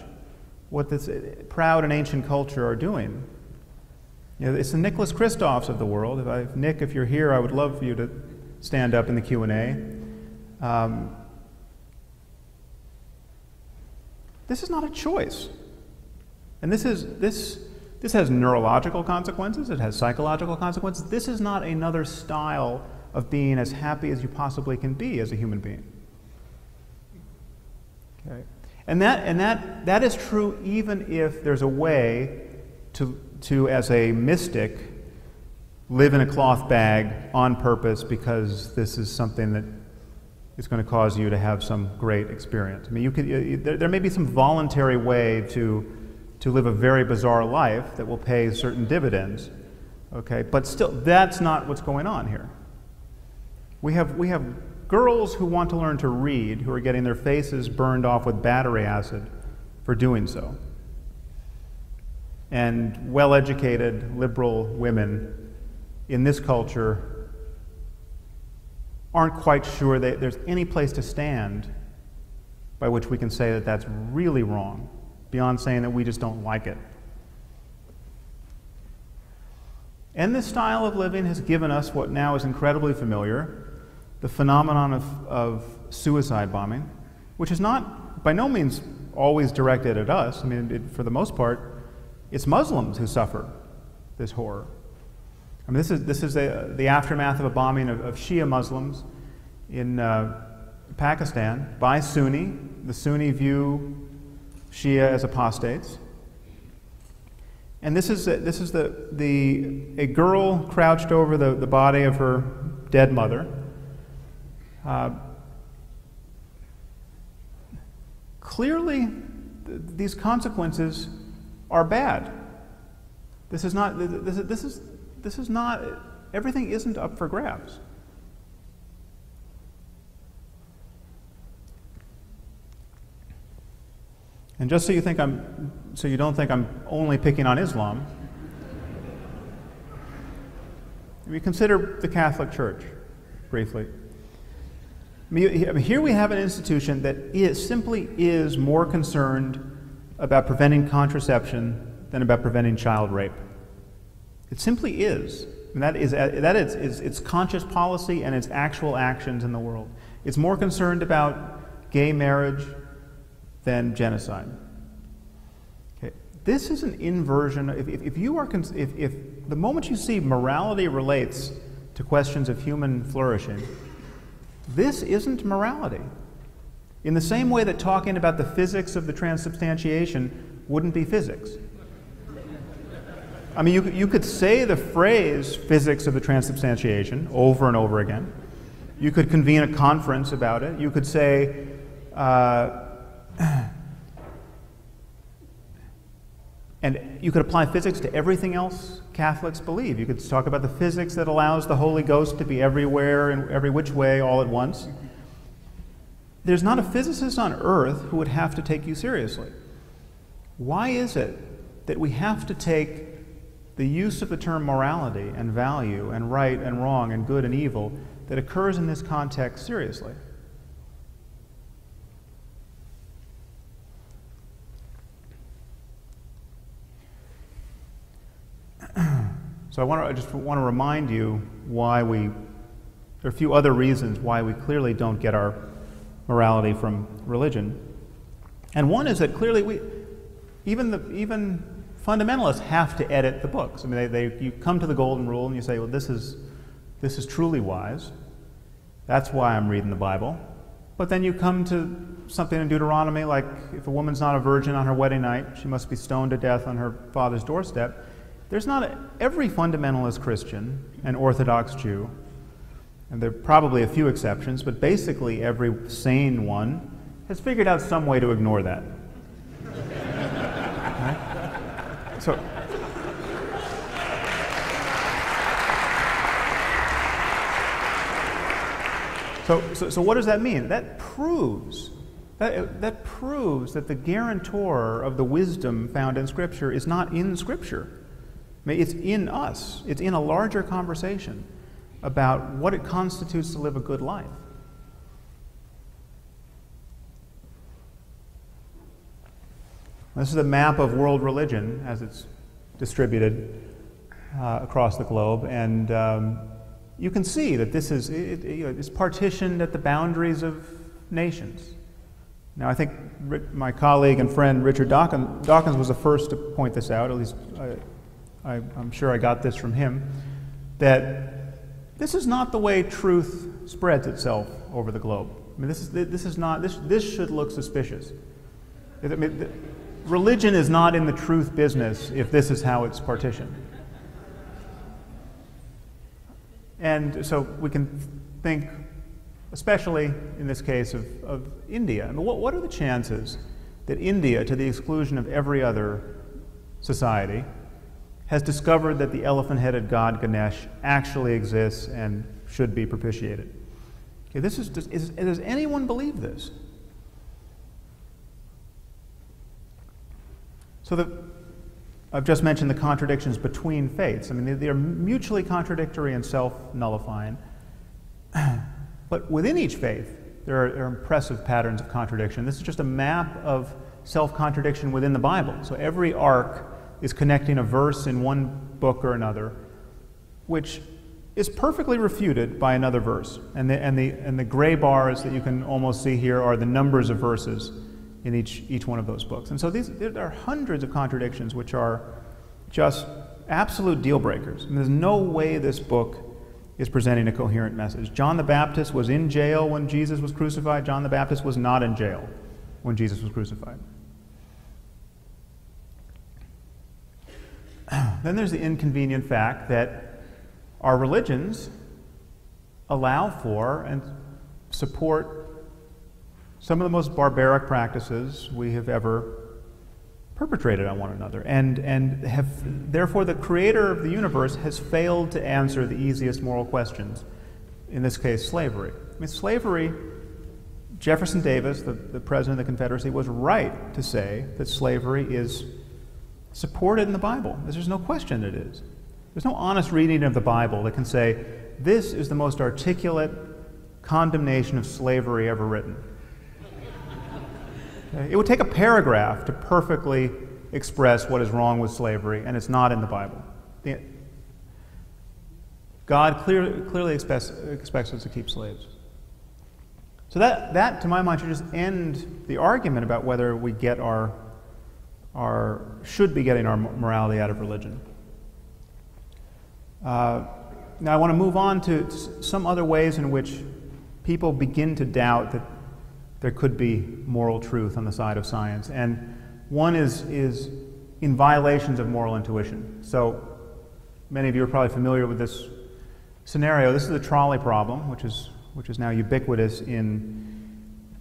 what this proud and ancient culture are doing? It's the Nicholas Kristofs of the world. Nick, if you're here, I would love for you to stand up in the Q&A. This is not a choice. And this has neurological consequences, it has psychological consequences. This is not another style of being as happy as you possibly can be as a human being. Okay? And that is true even if there's a way to as a mystic, live in a cloth bag on purpose because this is something that is going to cause you to have some great experience. There may be some voluntary way to live a very bizarre life that will pay certain dividends, okay? But still, that's not what's going on here. We have girls who want to learn to read who are getting their faces burned off with battery acid for doing so. And well-educated, liberal women in this culture aren't quite sure that there's any place to stand by which we can say that that's really wrong, beyond saying that we just don't like it. And this style of living has given us what now is incredibly familiar, the phenomenon of suicide bombing, which is not, by no means, always directed at us. For the most part, it's Muslims who suffer this horror. This is the aftermath of a bombing of Shia Muslims in Pakistan by Sunni. The Sunni view Shia as apostates. And this is a girl crouched over the body of her dead mother. Clearly, these consequences are bad. This is not. Everything isn't up for grabs. And just so you don't think I'm only picking on Islam, we consider the Catholic Church briefly. Here we have an institution that simply is more concerned about preventing contraception than about preventing child rape. It simply is. That is its conscious policy and its actual actions in the world. It's more concerned about gay marriage than genocide. Okay. This is an inversion. If the moment you see morality relates to questions of human flourishing, this isn't morality. In the same way that talking about the physics of the transubstantiation wouldn't be physics. You could say the phrase physics of the transubstantiation over and over again. You could convene a conference about it. You could say, And you could apply physics to everything else Catholics believe. You could talk about the physics that allows the Holy Ghost to be everywhere and every which way all at once. There's not a physicist on earth who would have to take you seriously. Why is it that we have to take the use of the term morality and value and right and wrong and good and evil that occurs in this context seriously? So I just want to remind you why there are a few other reasons why we clearly don't get our morality from religion. And one is that clearly even fundamentalists have to edit the books. I mean, you come to the Golden Rule and you say, well, this is truly wise. That's why I'm reading the Bible. But then you come to something in Deuteronomy, like if a woman's not a virgin on her wedding night, she must be stoned to death on her father's doorstep. Every fundamentalist Christian and Orthodox Jew, and there are probably a few exceptions, but basically every sane one has figured out some way to ignore that. Right? So what does that mean? That proves that the guarantor of the wisdom found in Scripture is not in Scripture. I mean, it's in us. It's in a larger conversation about what it constitutes to live a good life. This is a map of world religion as it's distributed across the globe, and you can see that this is it's partitioned at the boundaries of nations. Now, I think my colleague and friend Richard Dawkins was the first to point this out. At least I'm sure I got this from him. That this is not the way truth spreads itself over the globe. I mean, this should look suspicious. I mean, religion is not in the truth business if this is how it's partitioned. And so we can think, especially in this case of India. I mean, what are the chances that India, to the exclusion of every other society, has discovered that the elephant-headed god Ganesh actually exists and should be propitiated? Okay, does anyone believe this? So I've just mentioned the contradictions between faiths. I mean, they are mutually contradictory and self-nullifying. But within each faith, there are impressive patterns of contradiction. This is just a map of self-contradiction within the Bible. So every arc is connecting a verse in one book or another, which is perfectly refuted by another verse. And the gray bars that you can almost see here are the numbers of verses in each one of those books. And so there are hundreds of contradictions which are just absolute deal breakers. And there's no way this book is presenting a coherent message. John the Baptist was in jail when Jesus was crucified. John the Baptist was not in jail when Jesus was crucified. Then there's the inconvenient fact that our religions allow for and support some of the most barbaric practices we have ever perpetrated on one another, and therefore the creator of the universe has failed to answer the easiest moral questions, in this case slavery. I mean, slavery, Jefferson Davis, the president of the Confederacy, was right to say that slavery is supported in the Bible. There's no question it is. There's no honest reading of the Bible that can say, this is the most articulate condemnation of slavery ever written. Okay? It would take a paragraph to perfectly express what is wrong with slavery, and it's not in the Bible. God clearly expects us to keep slaves. So that, to my mind, should just end the argument about whether we get should be getting our morality out of religion. Now I want to move on to some other ways in which people begin to doubt that there could be moral truth on the side of science. And one is in violations of moral intuition. So many of you are probably familiar with this scenario. This is the trolley problem, which is now ubiquitous in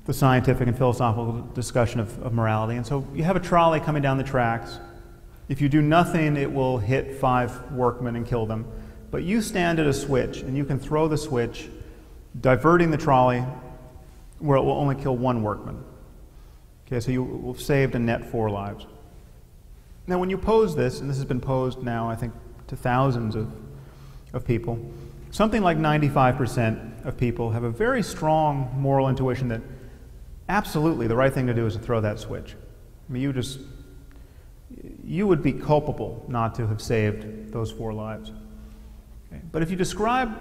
the scientific and philosophical discussion of morality. And so you have a trolley coming down the tracks, If you do nothing, it will hit 5 workmen and kill them. But you stand at a switch, and you can throw the switch, diverting the trolley, where it will only kill 1 workman. Okay, so you will have saved a net 4 lives. Now, when you pose this, and this has been posed now, I think, to thousands of people, something like 95% of people have a very strong moral intuition that absolutely the right thing to do is to throw that switch. I mean, you would be culpable not to have saved those 4 lives. Okay. But if you describe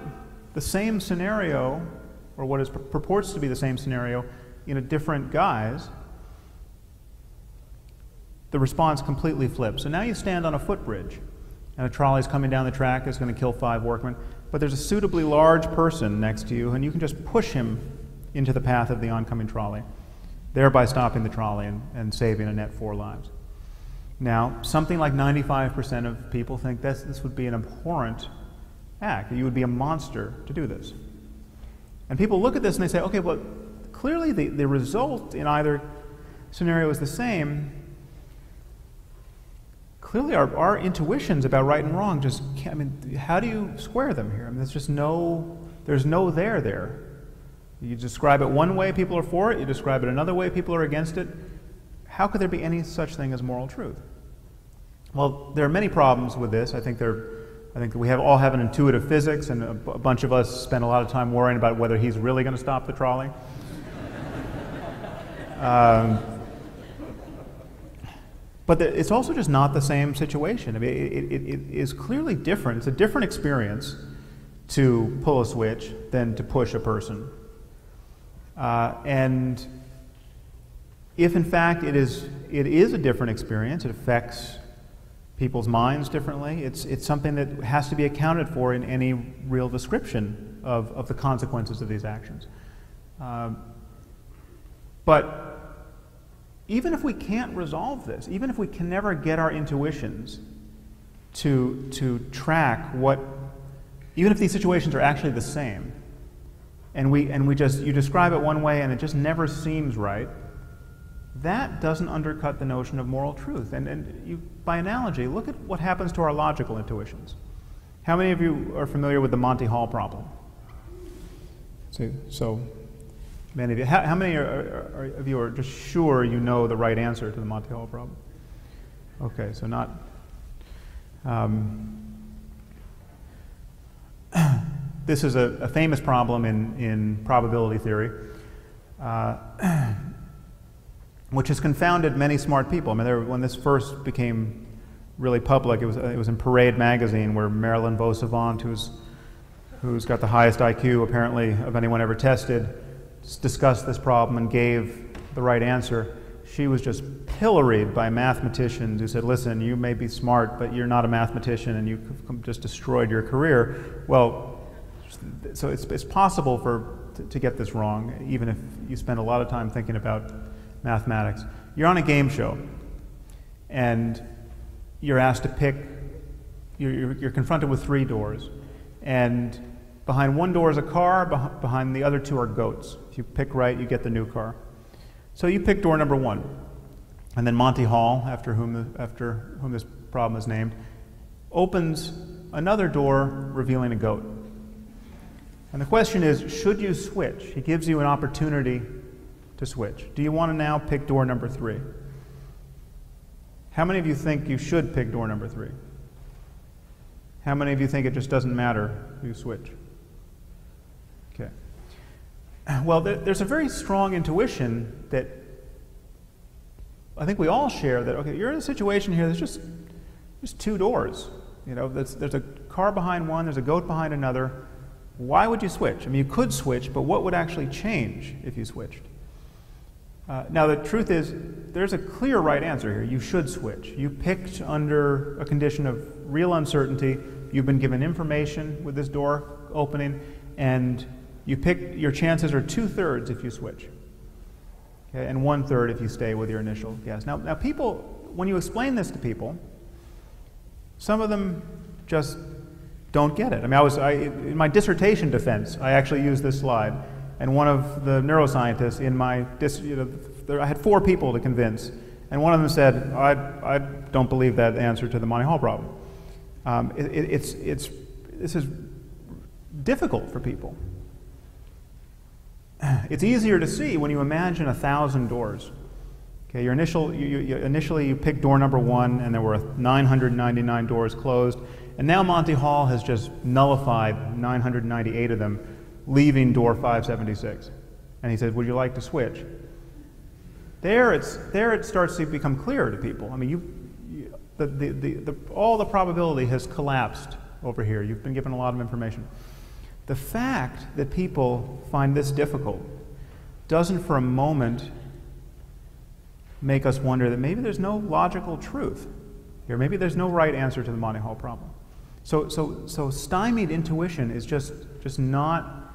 the same scenario, or what is purports to be the same scenario, in a different guise, the response completely flips. So now you stand on a footbridge, and a trolley is coming down the track, it's going to kill 5 workmen, but there's a suitably large person next to you, and you can just push him into the path of the oncoming trolley, thereby stopping the trolley and saving a net 4 lives. Now, something like 95% of people think this would be an abhorrent act, that you would be a monster to do this. And people look at this and they say, okay, well, clearly the result in either scenario is the same. Clearly our intuitions about right and wrong just can't, I mean, how do you square them here? I mean, there's just there's no there. You describe it one way, people are for it. You describe it another way, people are against it. How could there be any such thing as moral truth? Well, there are many problems with this. I think that we all have an intuitive physics, and a bunch of us spend a lot of time worrying about whether he's really going to stop the trolley. But it's also just not the same situation. I mean, it is clearly different. It's a different experience to pull a switch than to push a person. And if in fact it is a different experience, it affects people's minds differently, it's something that has to be accounted for in any real description of the consequences of these actions. But even if we can't resolve this, even if we can never get our intuitions to track even if these situations are actually the same, and you describe it one way and it just never seems right, that doesn't undercut the notion of moral truth. And you, by analogy, look at what happens to our logical intuitions. How many of you are familiar with the Monty Hall problem? So many of you. How many of you are just sure you know the right answer to the Monty Hall problem? Okay, so not. This is a famous problem in probability theory, which has confounded many smart people. I mean, when this first became really public, it was in Parade magazine, where Marilyn Vosavant, who's got the highest IQ apparently of anyone ever tested, discussed this problem and gave the right answer. She was just pilloried by mathematicians who said, listen, you may be smart, but you're not a mathematician and you've just destroyed your career. Well, so it's possible to get this wrong, even if you spend a lot of time thinking about mathematics. You're on a game show, and you're asked to pick, you're confronted with 3 doors, and behind one door is a car, behind the other 2 are goats. If you pick right, you get the new car. So you pick door number 1, and then Monty Hall, after whom this problem is named, opens another door revealing a goat. And the question is, should you switch? He gives you an opportunity to switch. Do you want to now pick door number 3? How many of you think you should pick door number 3? How many of you think it just doesn't matter if you switch? Okay. Well, there's a very strong intuition that I think we all share, that, okay, you're in a situation here, there's just 2 doors. You know, there's a car behind one, there's a goat behind another. Why would you switch? I mean, you could switch, but what would actually change if you switched? Now, the truth is, there's a clear right answer here. You should switch. You picked under a condition of real uncertainty. You've been given information with this door opening, and your chances are 2/3 if you switch, okay, and 1/3 if you stay with your initial guess. Now people, when you explain this to people, some of them just don't get it. I mean, in my dissertation defense, I actually used this slide. And one of the neuroscientists in I had 4 people to convince, And one of them said, I don't believe that answer to the Monty Hall problem. This is difficult for people. It's easier to see when you imagine 1,000 doors. Okay, initially you picked door number 1, and there were 999 doors closed, and now Monty Hall has just nullified 998 of them, leaving door 576. And he said, would you like to switch? There it starts to become clearer to people. I mean, all the probability has collapsed over here. You've been given a lot of information. The fact that people find this difficult doesn't for a moment make us wonder that maybe there's no logical truth here. Maybe there's no right answer to the Monty Hall problem. So stymied intuition is just not.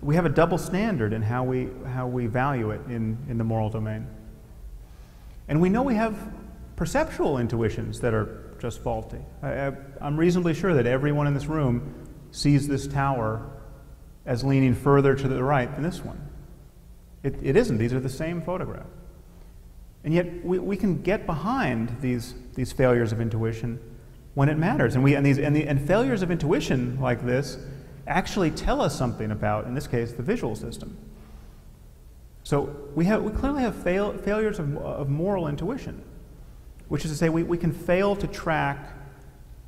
We have a double standard in how we value it in the moral domain. And we know we have perceptual intuitions that are just faulty. I'm reasonably sure that everyone in this room sees this tower as leaning further to the right than this one. It isn't. These are the same photograph. And yet we can get behind these failures of intuition when it matters. And failures of intuition like this actually tell us something about, in this case, the visual system. So we clearly have failures of moral intuition, which is to say we can fail to track,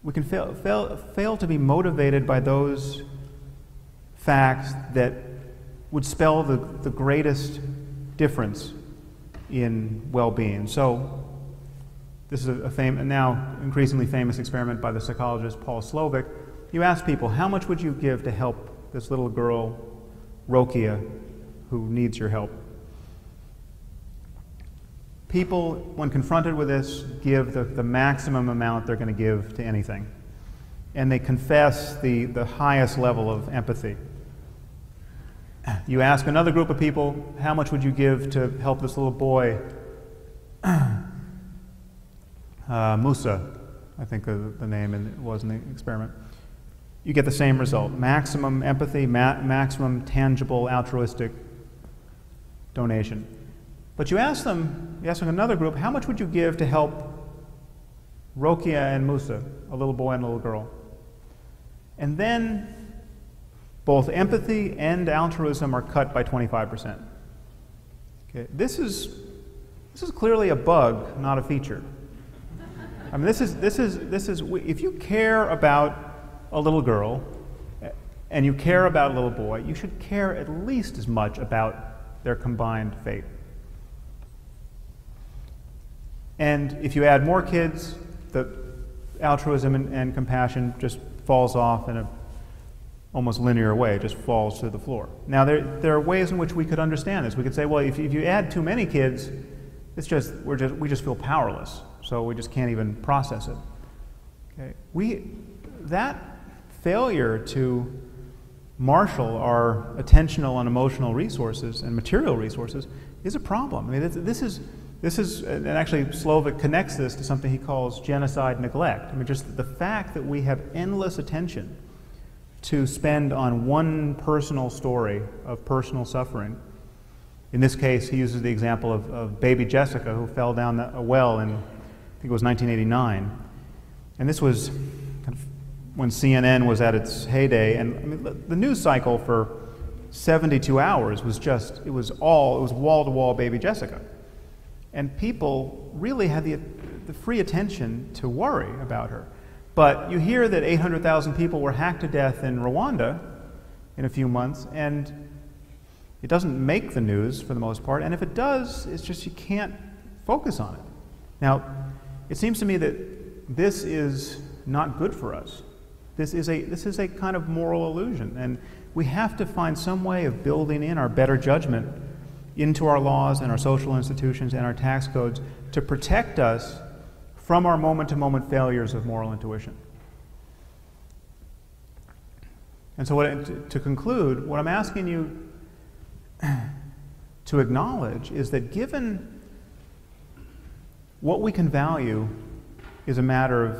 we can fail to be motivated by those facts that would spell the greatest difference in well-being. So this is a now increasingly famous experiment by the psychologist Paul Slovic. You ask people, how much would you give to help this little girl, Rokia, who needs your help? People, when confronted with this, give the maximum amount they're going to give to anything. And they confess the highest level of empathy. You ask another group of people, how much would you give to help this little boy, Musa, I think the name was in the experiment. You get the same result. Maximum empathy, maximum tangible altruistic donation. But you ask another group, how much would you give to help Rokia and Musa, a little boy and a little girl? And then both empathy and altruism are cut by 25%. Okay, this is clearly a bug, not a feature. I mean, this is if you care about a little girl and you care about a little boy, you should care at least as much about their combined fate. And if you add more kids, the altruism and compassion just falls off in a almost linear way, just falls to the floor. Now, there are ways in which we could understand this. We could say, well, if you add too many kids, we just feel powerless, so we just can't even process it. Okay? That failure to marshal our attentional and emotional resources and material resources is a problem. I mean, this is, and actually Slovic connects this to something he calls genocide neglect. I mean, just the fact that we have endless attention to spend on one personal story of personal suffering. In this case, he uses the example of baby Jessica, who fell down a well in, I think it was 1989. And this was kind of when CNN was at its heyday. And I mean, the news cycle for 72 hours was it was wall-to-wall baby Jessica. And people really had the free attention to worry about her. But you hear that 800,000 people were hacked to death in Rwanda in a few months, and it doesn't make the news for the most part. And if it does, it's just you can't focus on it. Now, it seems to me that this is not good for us. This is a kind of moral illusion, and we have to find some way of building in our better judgment into our laws and our social institutions and our tax codes to protect us from our moment-to-moment failures of moral intuition. And so to conclude, what I'm asking you to acknowledge is that given what we can value is a matter of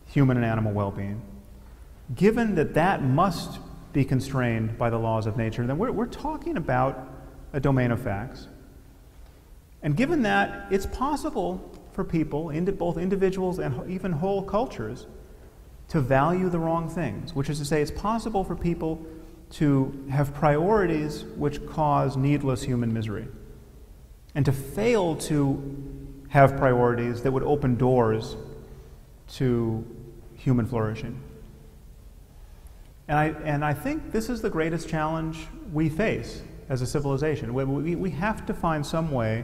human and animal well-being, given that must be constrained by the laws of nature, then we're talking about a domain of facts. And given that, it's possible for people, both individuals and even whole cultures, to value the wrong things, which is to say it's possible for people to have priorities which cause needless human misery, and to fail to have priorities that would open doors to human flourishing. And I think this is the greatest challenge we face as a civilization. We have to find some way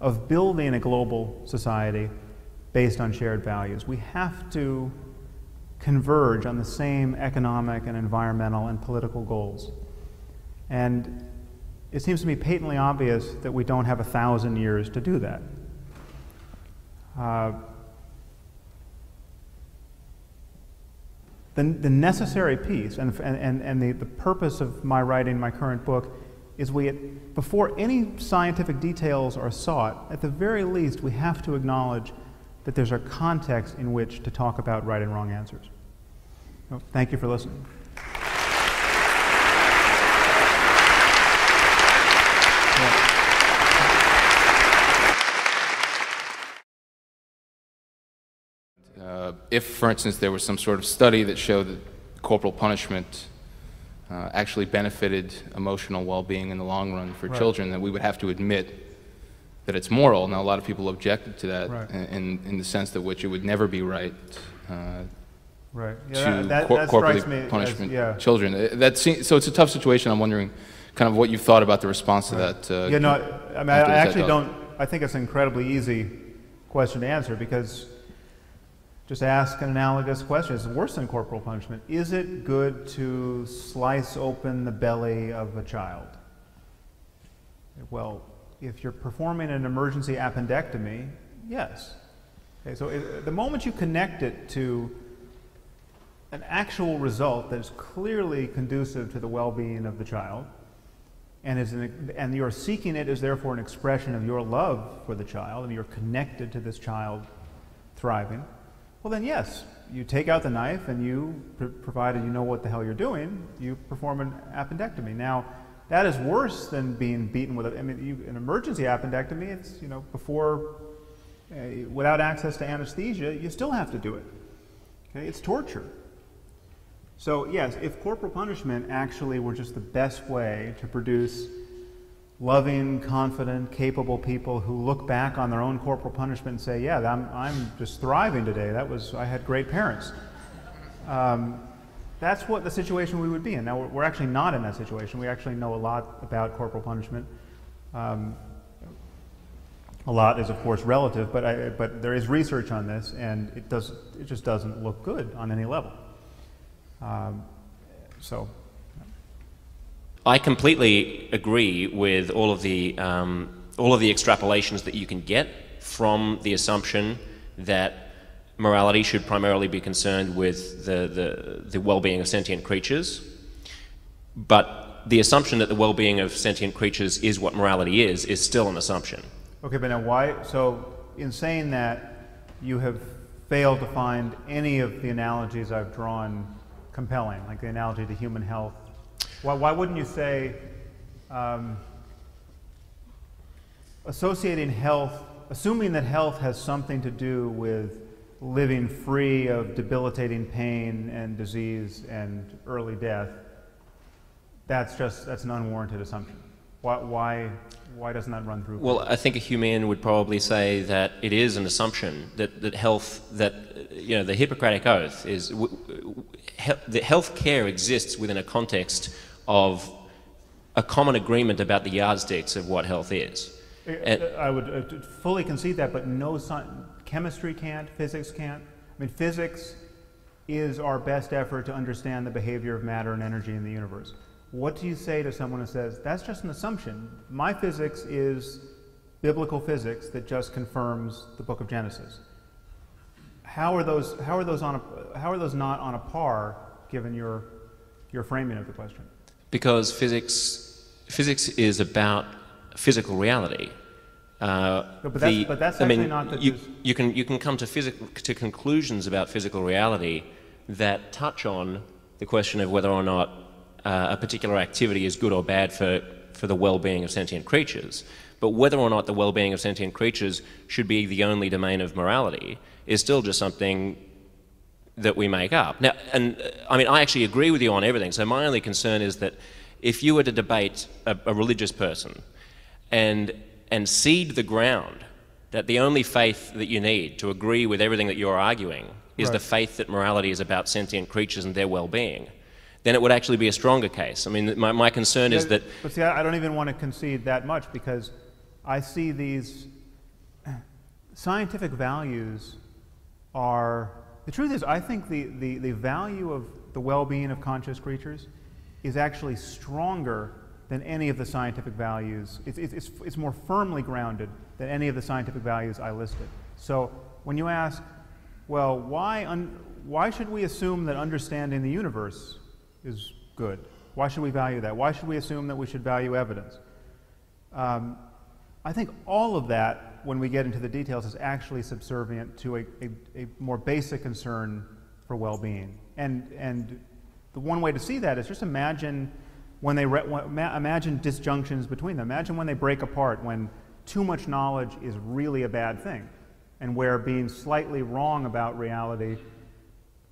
of building a global society based on shared values. We have to converge on the same economic and environmental and political goals. And it seems to me patently obvious that we don't have 1,000 years to do that. The necessary piece, and the purpose of my writing my current book, is before any scientific details are sought, at the very least we have to acknowledge that there's a context in which to talk about right and wrong answers. So, thank you for listening. If, for instance, there was some sort of study that showed that corporal punishment actually benefited emotional well-being in the long run for children, then we would have to admit that it's moral. Now, a lot of people objected to that in the sense that which it would never be right to corporally punishment children. So it's a tough situation. I'm wondering kind of what you've thought about the response to that. I mean, I actually don't, I think it's an incredibly easy question to answer, because just ask an analogous question. It's worse than corporal punishment. Is it good to slice open the belly of a child? Well, if you're performing an emergency appendectomy, yes. Okay, so the moment you connect it to an actual result that is clearly conducive to the well-being of the child, and you're seeking it as therefore an expression of your love for the child, and you're connected to this child thriving, well then yes, you take out the knife and you, provided you know what the hell you're doing, you perform an appendectomy. Now, that is worse than being beaten with an emergency appendectomy. It's, before, without access to anesthesia, you still have to do it. Okay, it's torture. So yes, if corporal punishment actually were just the best way to produce loving, confident, capable people who look back on their own corporal punishment and say, yeah, I'm just thriving today. I had great parents. That's what the situation we would be in. Now, we're actually not in that situation. We actually know a lot about corporal punishment. A lot is, of course, relative, but there is research on this, and it just doesn't look good on any level. I completely agree with all of the extrapolations that you can get from the assumption that morality should primarily be concerned with the well-being of sentient creatures, but the assumption that the well-being of sentient creatures is what morality is still an assumption. Okay, but now why? So in saying that, you have failed to find any of the analogies I've drawn compelling, like the analogy to human health. Why wouldn't you say associating health, assuming that health has something to do with living free of debilitating pain and disease and early death, that's an unwarranted assumption. Why doesn't that run through? Well, I think a human would probably say that it is an assumption that health, the Hippocratic Oath is that health care exists within a context of a common agreement about the yardsticks of what health is. I would fully concede that, but no chemistry can't, physics can't. I mean, physics is our best effort to understand the behavior of matter and energy in the universe. What do you say to someone who says, that's just an assumption? My physics is biblical physics that just confirms the book of Genesis. How are those not on a par given your framing of the question? Because physics is about physical reality. But that's actually not the... You can come to conclusions about physical reality that touch on the question of whether or not a particular activity is good or bad for the well-being of sentient creatures. But whether or not the well-being of sentient creatures should be the only domain of morality is still just something that we make up. Now, and I mean, I actually agree with you on everything. So my only concern is that if you were to debate a religious person and cede the ground that the only faith that you need to agree with everything that you're arguing is the faith that morality is about sentient creatures and their well-being, then it would actually be a stronger case. I mean, my concern is that... But see, I don't even want to concede that much, because I see these scientific values are... The truth is, I think the value of the well-being of conscious creatures is actually stronger than any of the scientific values. It's more firmly grounded than any of the scientific values I listed. So when you ask, well, why should we assume that understanding the universe is good? Why should we value that? Why should we assume that we should value evidence? I think all of that, when we get into the details, is actually subservient to a more basic concern for well-being. And the one way to see that is just imagine when they imagine disjunctions between them. Imagine when they break apart, when too much knowledge is really a bad thing, and where being slightly wrong about reality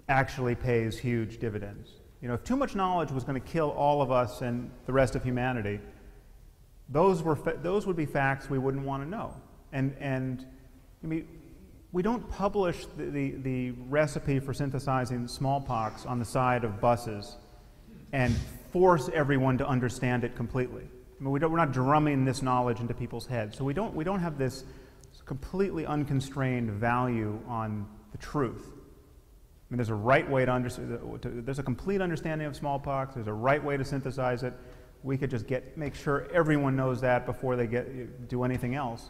actually pays huge dividends. You know, if too much knowledge was going to kill all of us and the rest of humanity, those would be facts we wouldn't want to know. And I mean, we don't publish the recipe for synthesizing smallpox on the side of buses and force everyone to understand it completely. I mean, we're not drumming this knowledge into people's heads. So we don't have this completely unconstrained value on the truth. I mean, there's a right way to understand. There's a complete understanding of smallpox. There's a right way to synthesize it. We could just make sure everyone knows that before they do anything else.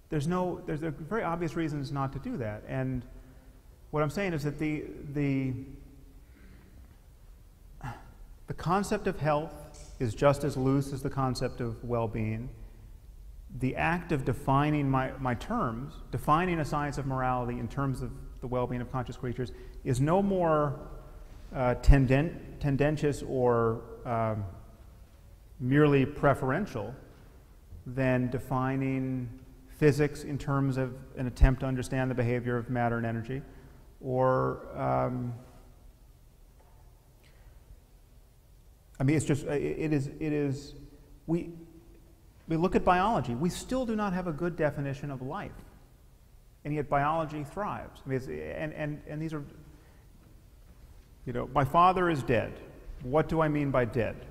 There's very obvious reasons not to do that. And what I'm saying is that the concept of health is just as loose as the concept of well-being. The act of defining my terms, defining a science of morality in terms of the well-being of conscious creatures, is no more tendentious or merely preferential than defining physics in terms of an attempt to understand the behavior of matter and energy, or I mean, we look at biology. We still do not have a good definition of life, and yet biology thrives. I mean, and these are, you know, my father is dead. What do I mean by dead?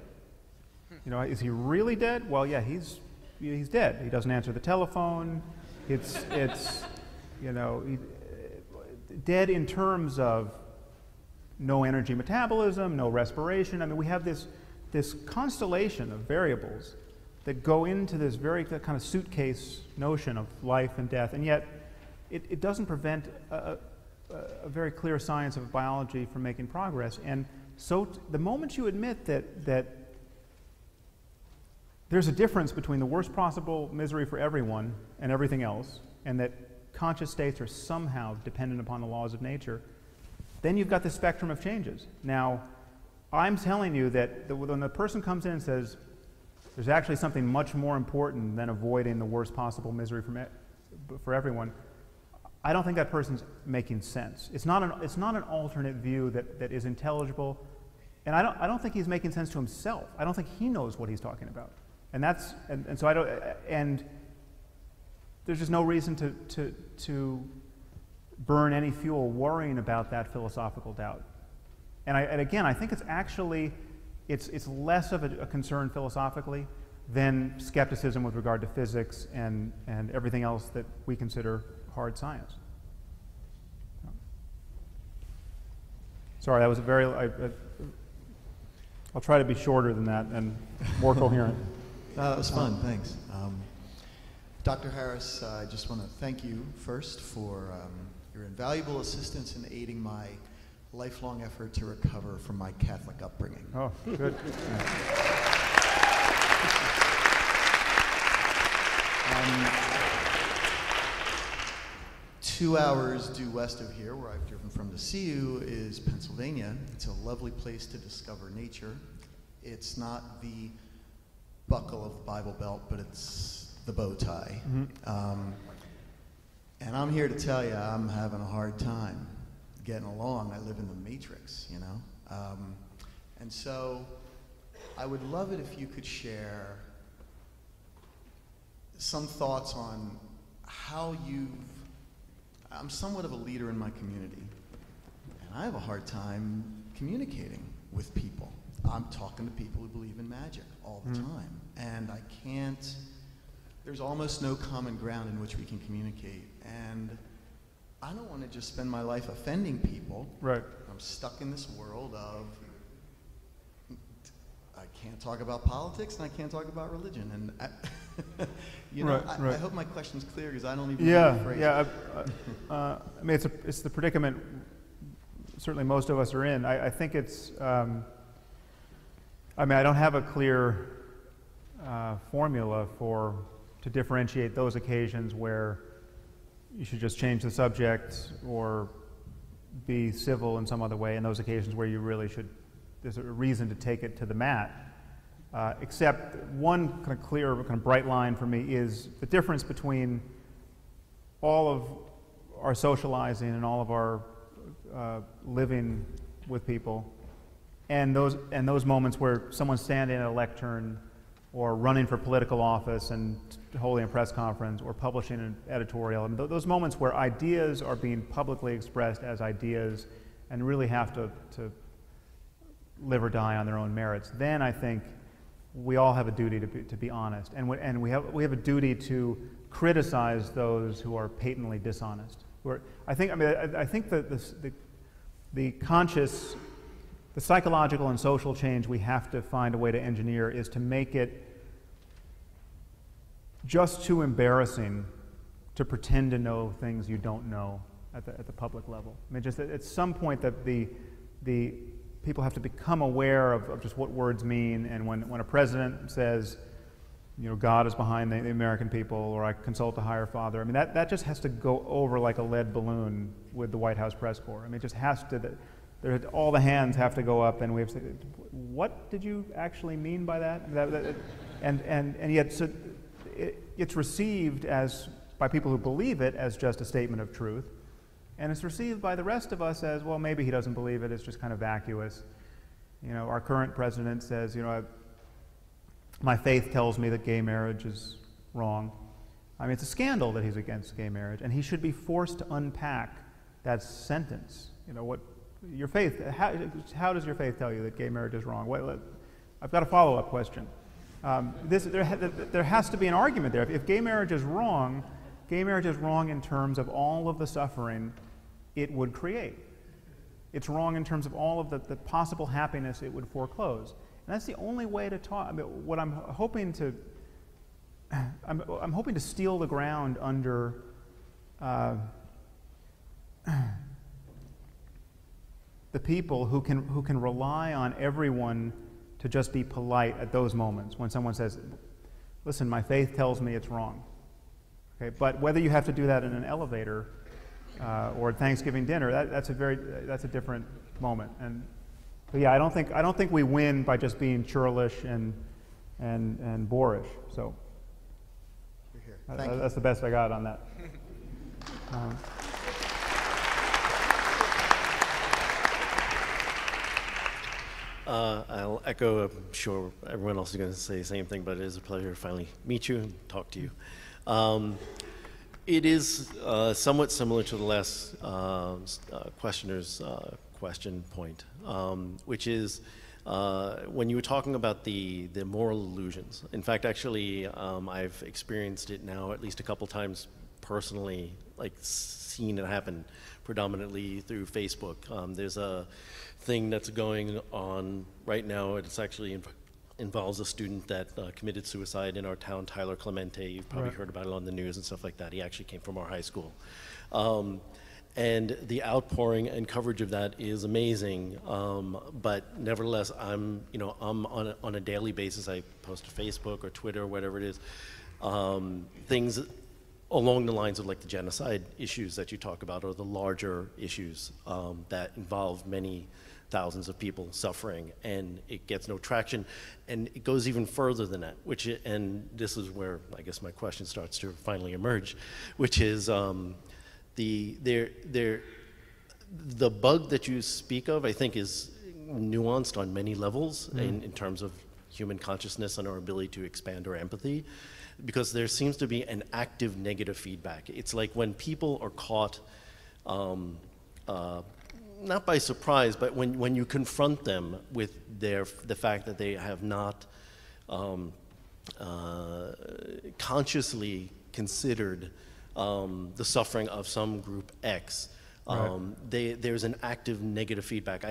You know, is he really dead? Well, yeah, he's dead. He doesn't answer the telephone. It's you know, dead in terms of no energy metabolism, no respiration. I mean, we have this constellation of variables that go into this very kind of suitcase notion of life and death, and yet it doesn't prevent a very clear science of biology from making progress. And so the moment you admit that there's a difference between the worst possible misery for everyone and everything else, and that conscious states are somehow dependent upon the laws of nature, then you've got this spectrum of changes. Now, I'm telling you that when the person comes in and says, there's actually something much more important than avoiding the worst possible misery for everyone, I don't think that person's making sense. It's not an alternate view that is intelligible, and I don't think he's making sense to himself. I don't think he knows what he's talking about. And so I don't, and there's just no reason to burn any fuel worrying about that philosophical doubt. And again, I think it's actually, it's less of a concern philosophically than skepticism with regard to physics and everything else that we consider hard science. Sorry, that was a very, I'll try to be shorter than that and more coherent. That was fun, thanks. Dr. Harris, I just want to thank you first for your invaluable assistance in aiding my lifelong effort to recover from my Catholic upbringing. Oh, good. 2 hours due west of here, where I've driven from to see you, is Pennsylvania. It's a lovely place to discover nature. It's not the buckle of the Bible Belt, but it's the bow tie. And I'm here to tell you, I'm having a hard time getting along. I live in the matrix, you know? And so I would love it if you could share some thoughts on how I'm somewhat of a leader in my community, and I have a hard time communicating with people. I'm talking to people who believe in magic all the time, and I can't, there's almost no common ground in which we can communicate, and I don't want to just spend my life offending people. Right. I'm stuck in this world of, I can't talk about politics and I can't talk about religion, and you know, I hope my question's clear because I don't even know how to phrase it. I mean, it's the predicament certainly most of us are in. I think it's, I mean, I don't have a clear formula to differentiate those occasions where you should just change the subject or be civil in some other way, and those occasions where you really should, there's a reason to take it to the mat. Except one kind of clear, kind of bright line for me is the difference between all of our socializing and all of our living with people, and those moments where someone's standing at a lectern or running for political office and holding a press conference or publishing an editorial. I mean, those moments where ideas are being publicly expressed as ideas and really have to live or die on their own merits. Then I think we all have a duty to be honest, and we have a duty to criticize those who are patently dishonest. I think that the conscious, the psychological and social change we have to find a way to engineer is to make it just too embarrassing to pretend to know things you don't know at the public level. I mean, just at some point that the people have to become aware of just what words mean, and when a president says, you know, God is behind the American people, or I consult a higher father, I mean, that just has to go over like a lead balloon with the White House press corps. I mean, it just has to, all the hands have to go up, and we have to say, what did you actually mean by that? And yet so it's received by people who believe it as just a statement of truth. And it's received by the rest of us as, well, maybe he doesn't believe it, it's just kind of vacuous. You know, our current president says, you know, my faith tells me that gay marriage is wrong. I mean, it's a scandal that he's against gay marriage, and he should be forced to unpack that sentence. You know, what your faith, how does your faith tell you that gay marriage is wrong? I've got a follow-up question. There has to be an argument there. If gay marriage is wrong in terms of all of the suffering it would create. It's wrong in terms of all of the possible happiness it would foreclose. And that's the only way to talk. I mean, what I'm hoping to steal the ground under the people who can rely on everyone to just be polite at those moments when someone says, listen, my faith tells me it's wrong. Okay, but whether you have to do that in an elevator or at Thanksgiving dinner, that's a different moment. But yeah, I don't think we win by just being churlish and boorish. So that's the best I got on that. I'll echo, I'm sure everyone else is going to say the same thing, but it is a pleasure to finally meet you and talk to you. It is somewhat similar to the last questioner's question point, which is when you were talking about the moral illusions. In fact, actually, I've experienced it now at least a couple times personally, like seen it happen predominantly through Facebook. There's a thing that's going on right now. It's actually involves a student that committed suicide in our town, Tyler Clemente. You've probably heard about it on the news and stuff like that. He actually came from our high school. And the outpouring and coverage of that is amazing. But nevertheless, I'm on a daily basis, I post to Facebook or Twitter or whatever it is, things along the lines of like the genocide issues that you talk about, or the larger issues that involve many thousands of people suffering, and it gets no traction, and it goes even further than that. And this is where I guess my question starts to finally emerge, which is the bug that you speak of, I think, is nuanced on many levels in terms of human consciousness and our ability to expand our empathy, because there seems to be an active negative feedback. It's like when people are caught, not by surprise, but when you confront them with the fact that they have not consciously considered the suffering of some group X, there's an active negative feedback.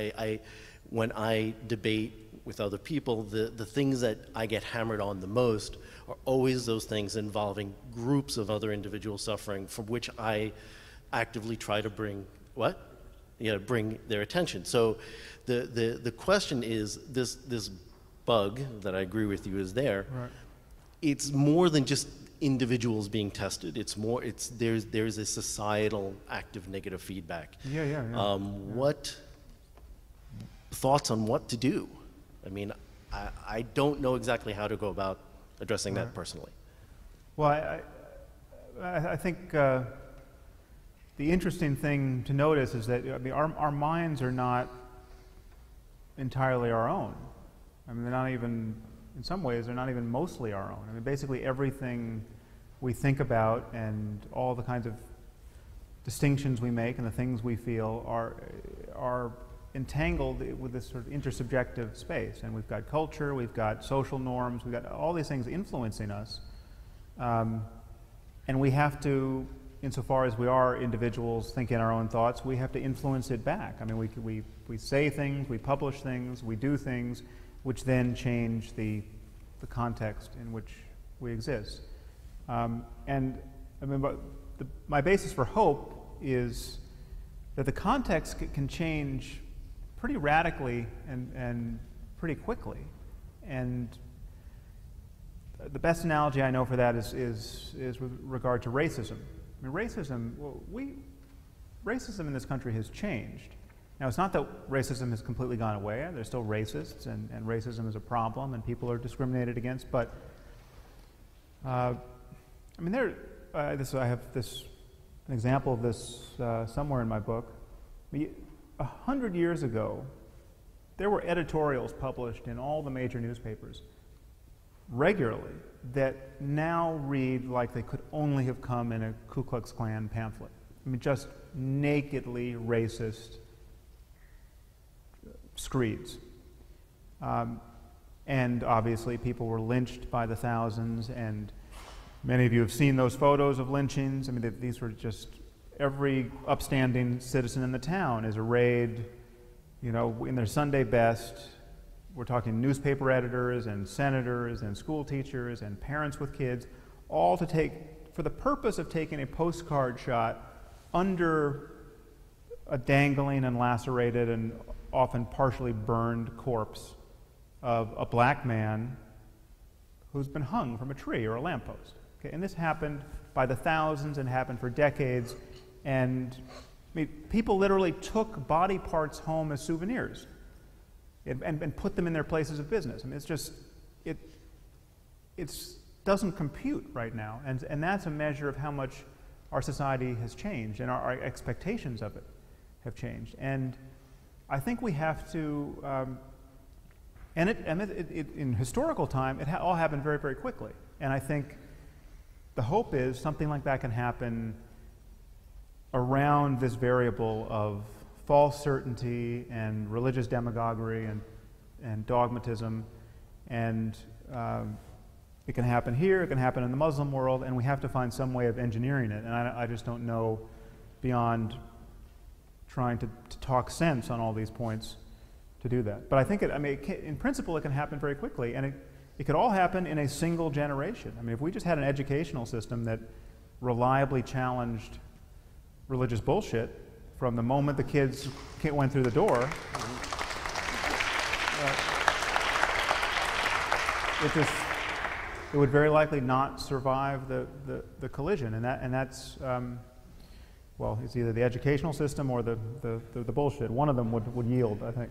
When I debate with other people, the things that I get hammered on the most are always those things involving groups of other individuals suffering, from which I actively try to bring bring their attention. So the question is, this bug that I agree with you is there. Right. It's more than just individuals being tested. There's a societal active negative feedback. What thoughts on what to do? I mean, I don't know exactly how to go about addressing that personally. Well, I think the interesting thing to notice is that, I mean, our minds are not entirely our own. I mean, they're not even, in some ways, they're not even mostly our own. I mean, basically everything we think about and all the kinds of distinctions we make and the things we feel are entangled with this sort of intersubjective space. And we've got culture, we've got social norms, we've got all these things influencing us. And we have to, insofar as we are individuals thinking our own thoughts, we have to influence it back. I mean, we say things, we publish things, we do things, which then change the context in which we exist. And I mean, my basis for hope is that the context can change pretty radically and pretty quickly. And the best analogy I know for that is with regard to racism. I mean, racism in this country has changed. Now, it's not that racism has completely gone away. There's still racists, and racism is a problem, and people are discriminated against. But I mean, I have an example of this somewhere in my book. 100 years ago, there were editorials published in all the major newspapers regularly that now read like they could only have come in a Ku Klux Klan pamphlet. I mean, just nakedly racist screeds. And obviously people were lynched by the thousands, and many of you have seen those photos of lynchings. I mean, these were just, every upstanding citizen in the town is arrayed, you know, in their Sunday best. We're talking newspaper editors and senators and school teachers and parents with kids, all for the purpose of taking a postcard shot under a dangling and lacerated and often partially burned corpse of a black man who's been hung from a tree or a lamppost. Okay? And this happened by the thousands and happened for decades. And I mean, people literally took body parts home as souvenirs and put them in their places of business. I mean, it's just, it doesn't compute right now. And that's a measure of how much our society has changed and our expectations of it have changed. And I think we have to, in historical time, it all happened very, very quickly. And I think the hope is something like that can happen around this variable of false certainty and religious demagoguery and dogmatism. And it can happen here, it can happen in the Muslim world, and we have to find some way of engineering it. And I just don't know, beyond trying to talk sense on all these points, to do that. But I think, in principle, it can happen very quickly, and it could all happen in a single generation. I mean, if we just had an educational system that reliably challenged religious bullshit from the moment the kids went through the door, it would very likely not survive the collision, and that's well, it's either the educational system or the bullshit. One of them would yield, I think.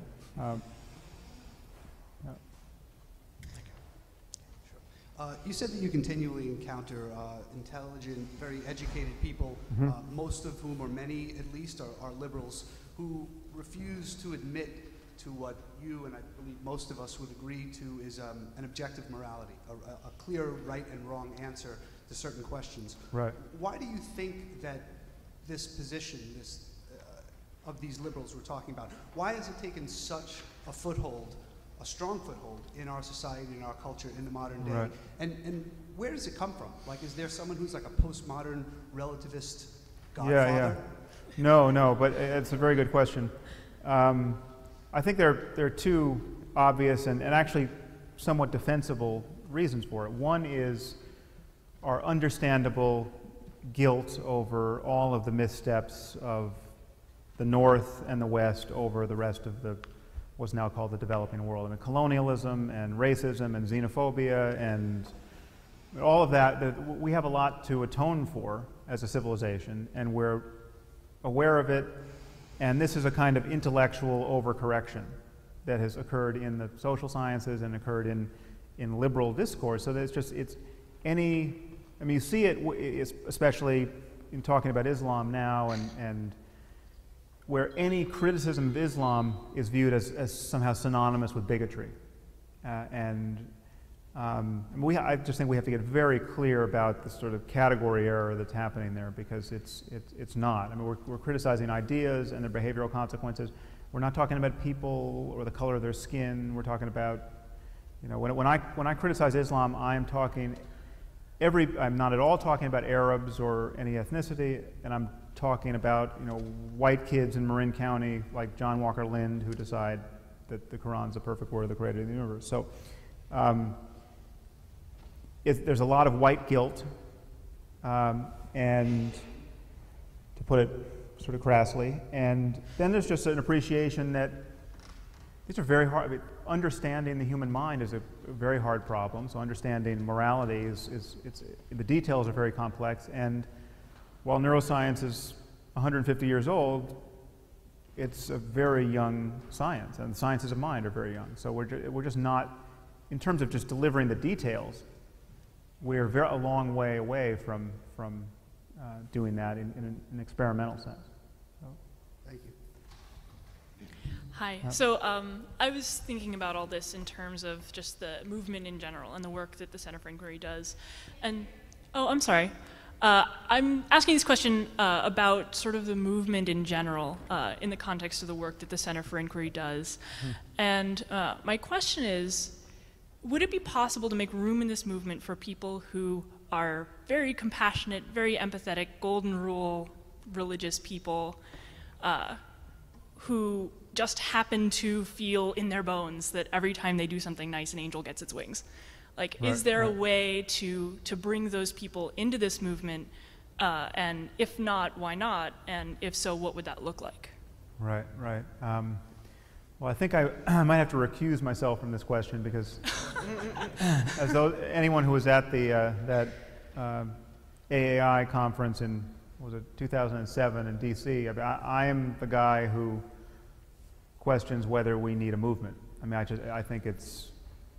You said that you continually encounter intelligent, very educated people, most of whom, or many at least, are liberals, who refuse to admit to what you and I believe most of us would agree to is an objective morality, a clear right and wrong answer to certain questions. Right. Why do you think that this position, of these liberals we're talking about, why has it taken such a foothold, a strong foothold in our society, in our culture, in the modern day? Right. And where does it come from? Like, is there someone who's like a postmodern relativist godfather? Yeah. No, but it's a very good question. I think there are two obvious and actually somewhat defensible reasons for it. One is our understandable guilt over all of the missteps of the North and the West over the rest of what's now called the developing world. I mean, colonialism and racism and xenophobia and all of that, we have a lot to atone for as a civilization, and we're aware of it, and this is a kind of intellectual overcorrection that has occurred in the social sciences and occurred in liberal discourse. So that you see it especially in talking about Islam now, and where any criticism of Islam is viewed as somehow synonymous with bigotry. I just think we have to get very clear about the sort of category error that's happening there, because it's not. I mean, we're criticizing ideas and their behavioral consequences. We're not talking about people or the color of their skin. We're talking about, when I criticize Islam, I'm not at all talking about Arabs or any ethnicity, and I'm talking about white kids in Marin County like John Walker Lind who decide that the Quran's the perfect word of the creator of the universe. So there's a lot of white guilt, and to put it sort of crassly, and then there's just an appreciation that these are very hard. I mean, understanding the human mind is a very hard problem. So understanding morality the details are very complex. And while neuroscience is 150 years old, it's a very young science, and the sciences of mind are very young. So we're just not, in terms of just delivering the details, we're a long way away from doing that in an experimental sense. So. Thank you. Hi. So I was thinking about all this in terms of just the movement in general and the work that the Center for Inquiry does. And, I'm sorry. I'm asking this question about sort of the movement in general in the context of the work that the Center for Inquiry does. And my question is, would it be possible to make room in this movement for people who are very compassionate, very empathetic, golden rule religious people who just happen to feel in their bones that every time they do something nice, an angel gets its wings? Like, is there a way to bring those people into this movement? And if not, why not? And if so, what would that look like? Right. Well, I think I might have to recuse myself from this question, because as though anyone who was at that AAI conference in, 2007 in DC, I am the guy who questions whether we need a movement. I mean, I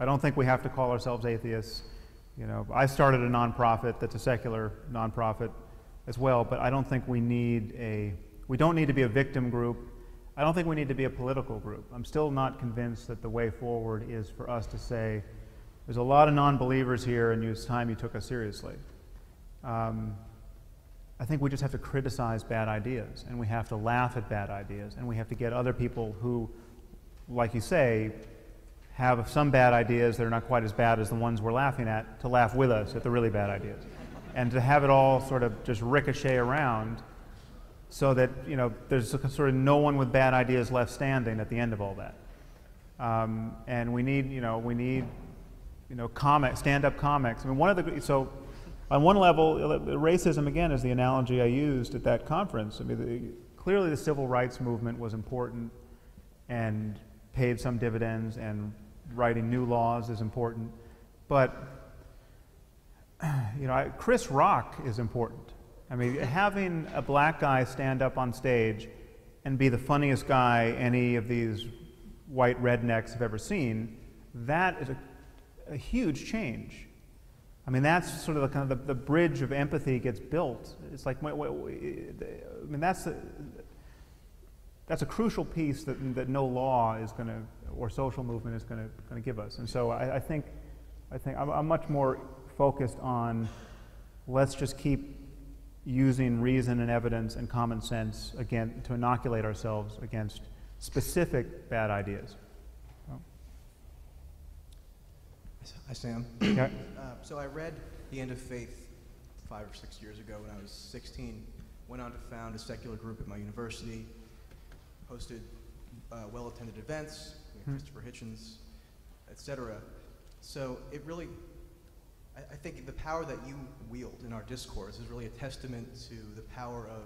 don't think we have to call ourselves atheists. I started a nonprofit that's a secular nonprofit as well, but I don't think we don't need to be a victim group. I don't think we need to be a political group. I'm still not convinced that the way forward is for us to say, there's a lot of non-believers here and it's time you took us seriously. I think we just have to criticize bad ideas, and we have to laugh at bad ideas, and we have to get other people who, like you say, have some bad ideas that are not quite as bad as the ones we're laughing at, to laugh with us at the really bad ideas. And to have it all sort of just ricochet around, so that there's sort of no one with bad ideas left standing at the end of all that. And we need stand-up comics. I mean, so on one level, racism again is the analogy I used at that conference. I mean, clearly the civil rights movement was important and paid some dividends, and writing new laws is important, but Chris Rock is important. I mean, having a black guy stand up on stage and be the funniest guy any of these white rednecks have ever seen, that is a huge change. I mean, that's sort of the kind of the bridge of empathy gets built. It's like, I mean, that's a crucial piece that no law is going to, or social movement is going to give us. And so I think I'm much more focused on, let's just keep using reason and evidence and common sense again to inoculate ourselves against specific bad ideas. Hi, Sam. Okay. So I read The End of Faith 5 or 6 years ago when I was 16. Went on to found a secular group at my university, hosted well-attended events, Christopher Hitchens, etc. So it really, I think the power that you wield in our discourse is really a testament to the power of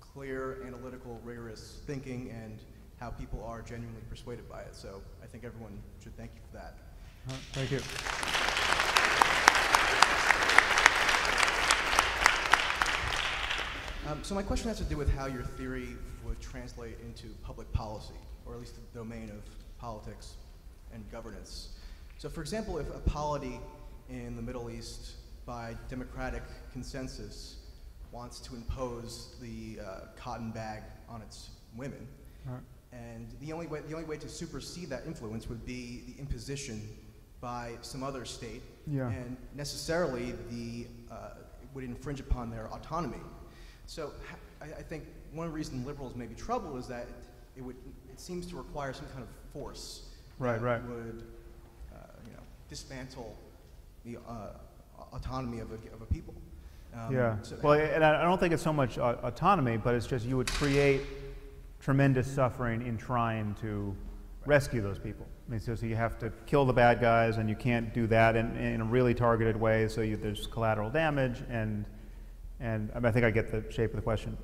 clear, analytical, rigorous thinking and how people are genuinely persuaded by it. So I think everyone should thank you for that. Thank you. So my question has to do with how your theory would translate into public policy, or at least the domain of politics and governance. So for example, if a polity in the Middle East, by democratic consensus, wants to impose the cotton bag on its women, and the only way to supersede that influence would be the imposition by some other state, and necessarily it would infringe upon their autonomy. So I think one of the reasons liberals may be troubled is that it seems to require some kind of force that would dismantle the autonomy of a people. Well, and I don't think it's so much autonomy, but it's just you would create tremendous suffering in trying to rescue those people. I mean, so you have to kill the bad guys, and you can't do that in a really targeted way, so there's collateral damage, and I mean, I think I get the shape of the question.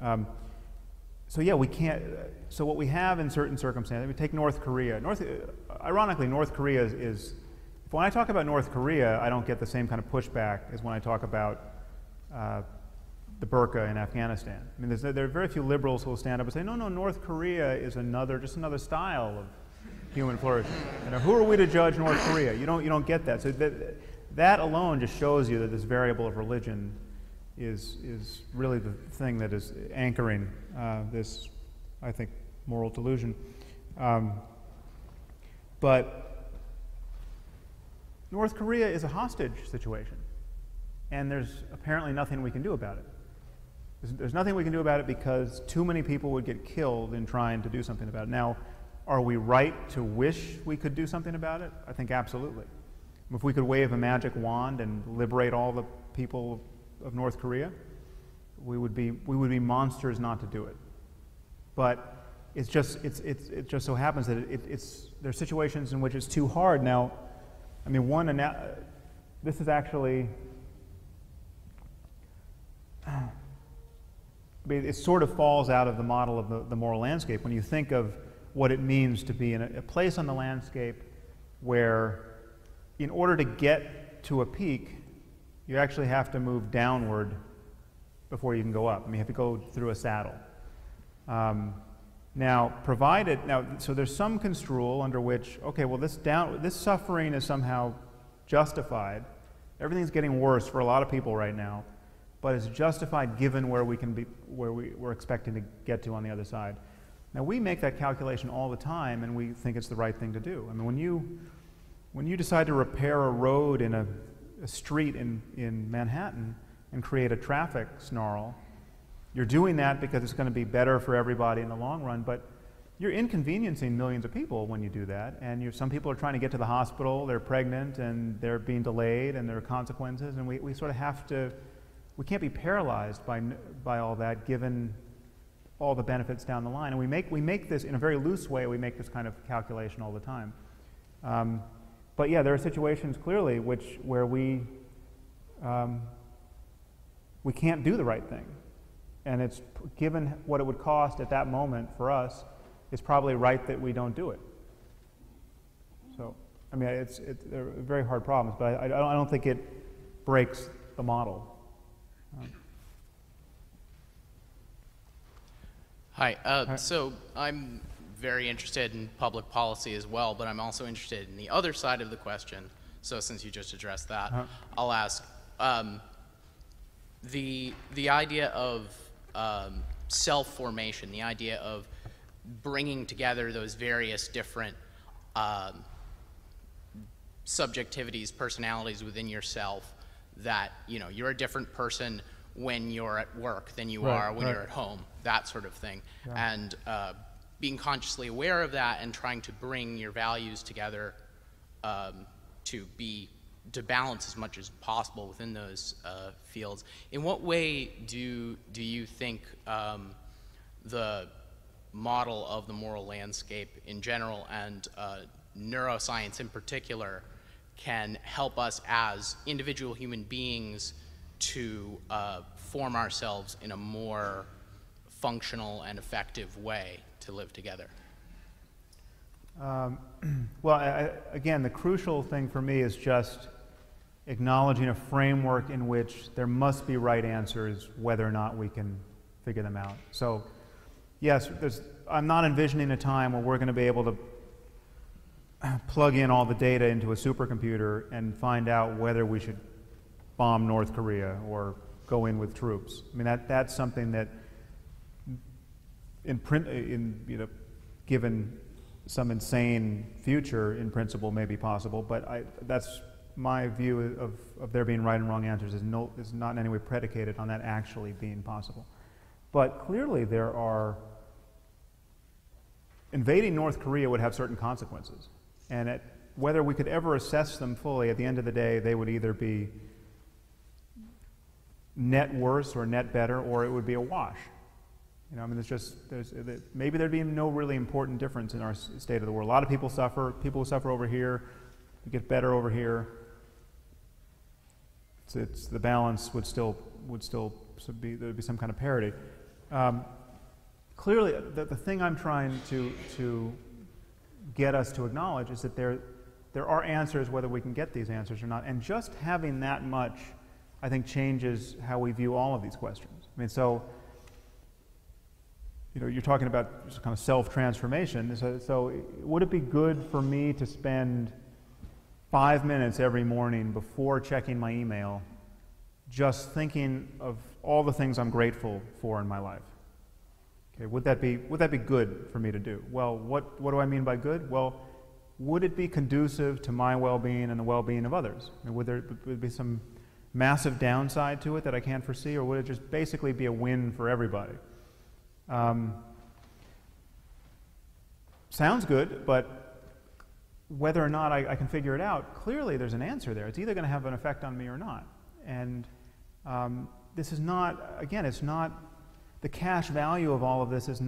So yeah, we can't, so what we have in certain circumstances, we take North Korea. Ironically, North Korea is, when I talk about North Korea, I don't get the same kind of pushback as when I talk about the burqa in Afghanistan. I mean, there are very few liberals who will stand up and say, no, North Korea is just another style of human flourishing. Who are we to judge North Korea? You don't get that. So that alone just shows you that this variable of religion is really the thing that is anchoring this, I think, moral delusion. But North Korea is a hostage situation, and there's apparently nothing we can do about it. There's nothing we can do about it because too many people would get killed in trying to do something about it. Now, are we right to wish we could do something about it? I think absolutely. If we could wave a magic wand and liberate all the people of North Korea, we would be monsters not to do it. But it just so happens that there are situations in which it's too hard. Now, I mean, this is actually, it sort of falls out of the model of the moral landscape when you think of what it means to be in a place on the landscape where, in order to get to a peak, you actually have to move downward before you can go up. I mean, you have to go through a saddle. So there's some construal under which, okay, well, this suffering is somehow justified. Everything's getting worse for a lot of people right now, but it's justified given where we're expecting to get to on the other side. Now, we make that calculation all the time, and we think it's the right thing to do. I mean, when you decide to repair a road in a street in Manhattan and create a traffic snarl, you're doing that because it's going to be better for everybody in the long run, but you're inconveniencing millions of people when you do that, and some people are trying to get to the hospital, they're pregnant, and they're being delayed, and there are consequences, and we sort of have to, we can't be paralyzed by all that given all the benefits down the line. And we make this, in a very loose way, we make this kind of calculation all the time. But yeah, there are situations clearly where we can't do the right thing. And it's, given what it would cost at that moment for us, it's probably right that we don't do it. So, I mean, they're very hard problems, but I don't think it breaks the model. Hi. So I'm very interested in public policy as well, but I'm also interested in the other side of the question. So since you just addressed that, I'll ask, the idea of self-formation, the idea of bringing together those various different subjectivities, personalities within yourself, that, you know, you're a different person when you're at work than you are when you're at home, that sort of thing. Yeah. And being consciously aware of that and trying to bring your values together to balance as much as possible within those fields. In what way do you think the model of the moral landscape in general and neuroscience in particular can help us as individual human beings to form ourselves in a more functional and effective way to live together? Well, again, the crucial thing for me is just acknowledging a framework in which there must be right answers whether or not we can figure them out. So, yes, I'm not envisioning a time where we're going to be able to plug in all the data into a supercomputer and find out whether we should bomb North Korea or go in with troops. I mean, that's something that, given some insane future, in principle, may be possible. But that's my view of there being right and wrong answers is not in any way predicated on that actually being possible. But clearly, invading North Korea would have certain consequences, and whether we could ever assess them fully, at the end of the day, they would either be net worse or net better, or it would be a wash. You know, I mean, maybe there'd be no really important difference in our state of the world. A lot of people suffer. People who suffer over here get better over here. The balance would still be, there'd be some kind of parity. Clearly, the thing I'm trying to get us to acknowledge is that there are answers, whether we can get these answers or not. And just having that much, I think, changes how we view all of these questions. I mean, so, you know, you're talking about just kind of self-transformation. So would it be good for me to spend 5 minutes every morning before checking my email just thinking of all the things I'm grateful for in my life? Okay, would that be good for me to do? Well, what do I mean by good? Well, would it be conducive to my well-being and the well-being of others? I mean, would there be some massive downside to it that I can't foresee, or would it just basically be a win for everybody? Sounds good, but whether or not I can figure it out, clearly there's an answer there. It's either going to have an effect on me or not. And this is not, again, it's not, the cash value of all of this is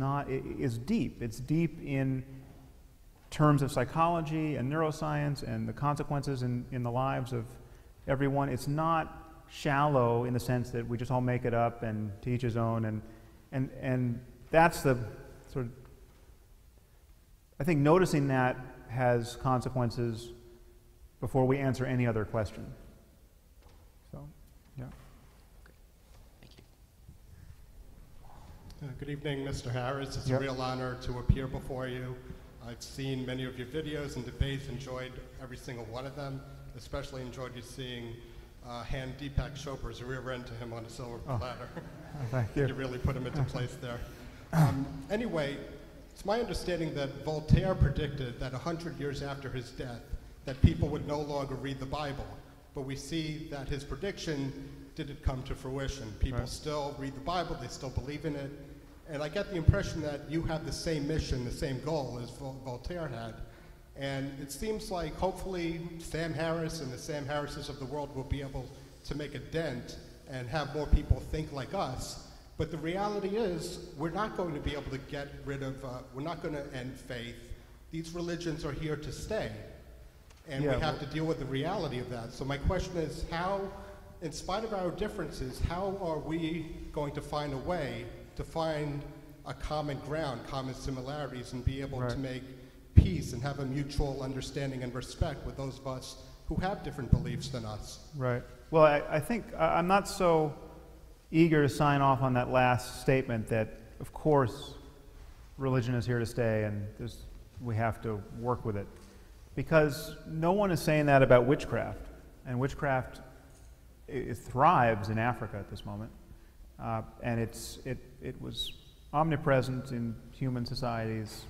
deep. It's deep in terms of psychology and neuroscience and the consequences in the lives of everyone. It's not shallow in the sense that we just all make it up and to each his own, and that's the sort of, I think noticing that has consequences before we answer any other question. So, yeah. Okay. Thank you. Good evening, Mr. Harris. It's a real honor to appear before you. I've seen many of your videos and debates, enjoyed every single one of them. Especially enjoyed seeing hand Deepak Chopra's rear end to him on a silver platter. Thank you. You really put him into place there. Anyway, it's my understanding that Voltaire predicted that 100 years after his death, that people would no longer read the Bible. But we see that his prediction didn't come to fruition. People still read the Bible, they still believe in it. And I get the impression that you have the same mission, the same goal as Voltaire had. And it seems like hopefully Sam Harris and the Sam Harrises of the world will be able to make a dent and have more people think like us. But the reality is, we're not going to be able to get rid of, we're not going to end faith. These religions are here to stay. And we have to deal with the reality of that. So my question is, how, in spite of our differences, how are we going to find a way to find a common ground, common similarities, and be able to make peace and have a mutual understanding and respect with those of us who have different beliefs than us? Right. Well, I think I'm not so eager to sign off on that last statement that, of course, religion is here to stay and we have to work with it. Because no one is saying that about witchcraft. And witchcraft it thrives in Africa at this moment. And it was omnipresent in human societies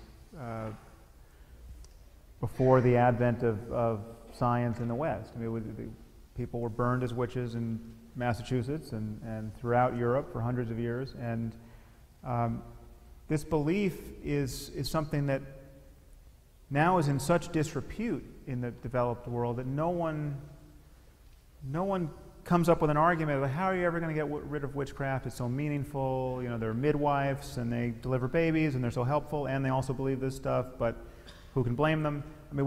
before the advent of science in the West. I mean, people were burned as witches in Massachusetts and throughout Europe for hundreds of years. And this belief is something that now is in such disrepute in the developed world that no one comes up with an argument about how are you ever going to get rid of witchcraft? It's so meaningful. You know, they're midwives and they deliver babies and they're so helpful and they also believe this stuff, but who can blame them? I mean,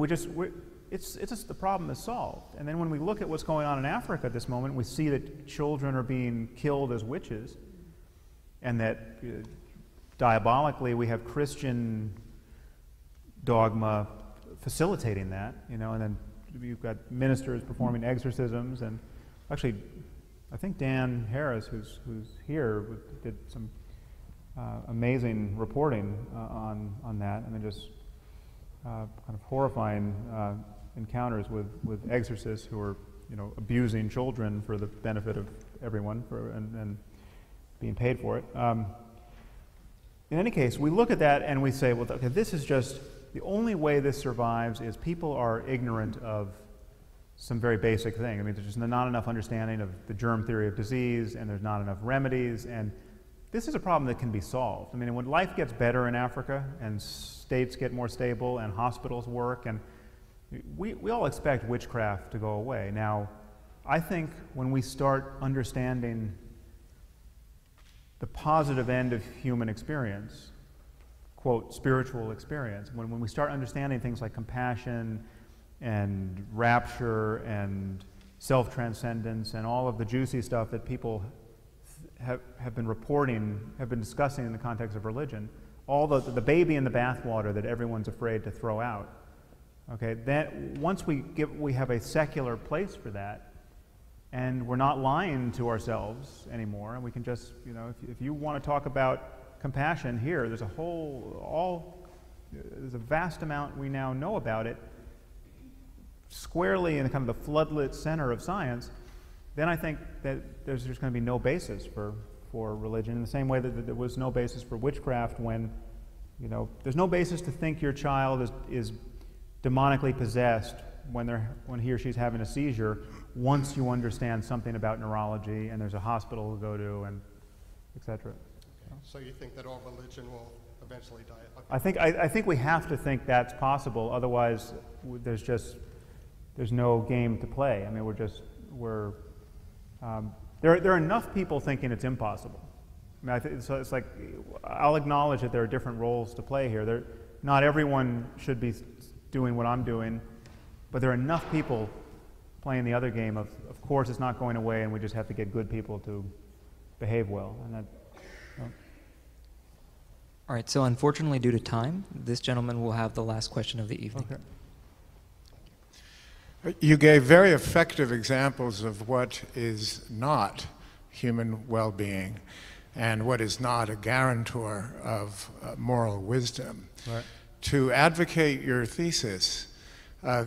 it's just the problem is solved. And then when we look at what's going on in Africa at this moment, we see that children are being killed as witches and that diabolically we have Christian dogma facilitating that, you know, and then you've got ministers performing exorcisms, and actually, I think Dan Harris, who's here, did some amazing reporting on that. I mean, just kind of horrifying encounters with exorcists who are, you know, abusing children for the benefit of everyone and being paid for it. In any case, we look at that and we say, well, okay, this is just the only way this survives is people are ignorant of some very basic thing. I mean, there's just not enough understanding of the germ theory of disease, and there's not enough remedies, and this is a problem that can be solved. I mean, when life gets better in Africa, and states get more stable, and hospitals work, and we all expect witchcraft to go away. Now, I think when we start understanding the positive end of human experience, quote, spiritual experience, when we start understanding things like compassion, and rapture and self-transcendence and all of the juicy stuff that people have been reporting, have been discussing in the context of religion, all the baby in the bathwater that everyone's afraid to throw out. Okay, that once we have a secular place for that, and we're not lying to ourselves anymore, and we can just, you know, if you want to talk about compassion here, there's a vast amount we now know about it, squarely in kind of the floodlit center of science, then I think that there's going to be no basis for religion, in the same way that there was no basis for witchcraft when, you know, there's no basis to think your child is demonically possessed when he or she's having a seizure once you understand something about neurology and there's a hospital to go to and etc. So you think that all religion will eventually die? Okay. I think we have to think that's possible, otherwise there's no game to play. I mean, there are enough people thinking it's impossible. I mean, so it's like, I'll acknowledge that there are different roles to play here. Not everyone should be doing what I'm doing, but there are enough people playing the other game of course it's not going away and we just have to get good people to behave well. And that, you know. All right, so unfortunately due to time, this gentleman will have the last question of the evening. Okay. You gave very effective examples of what is not human well-being and what is not a guarantor of moral wisdom. Right. To advocate your thesis,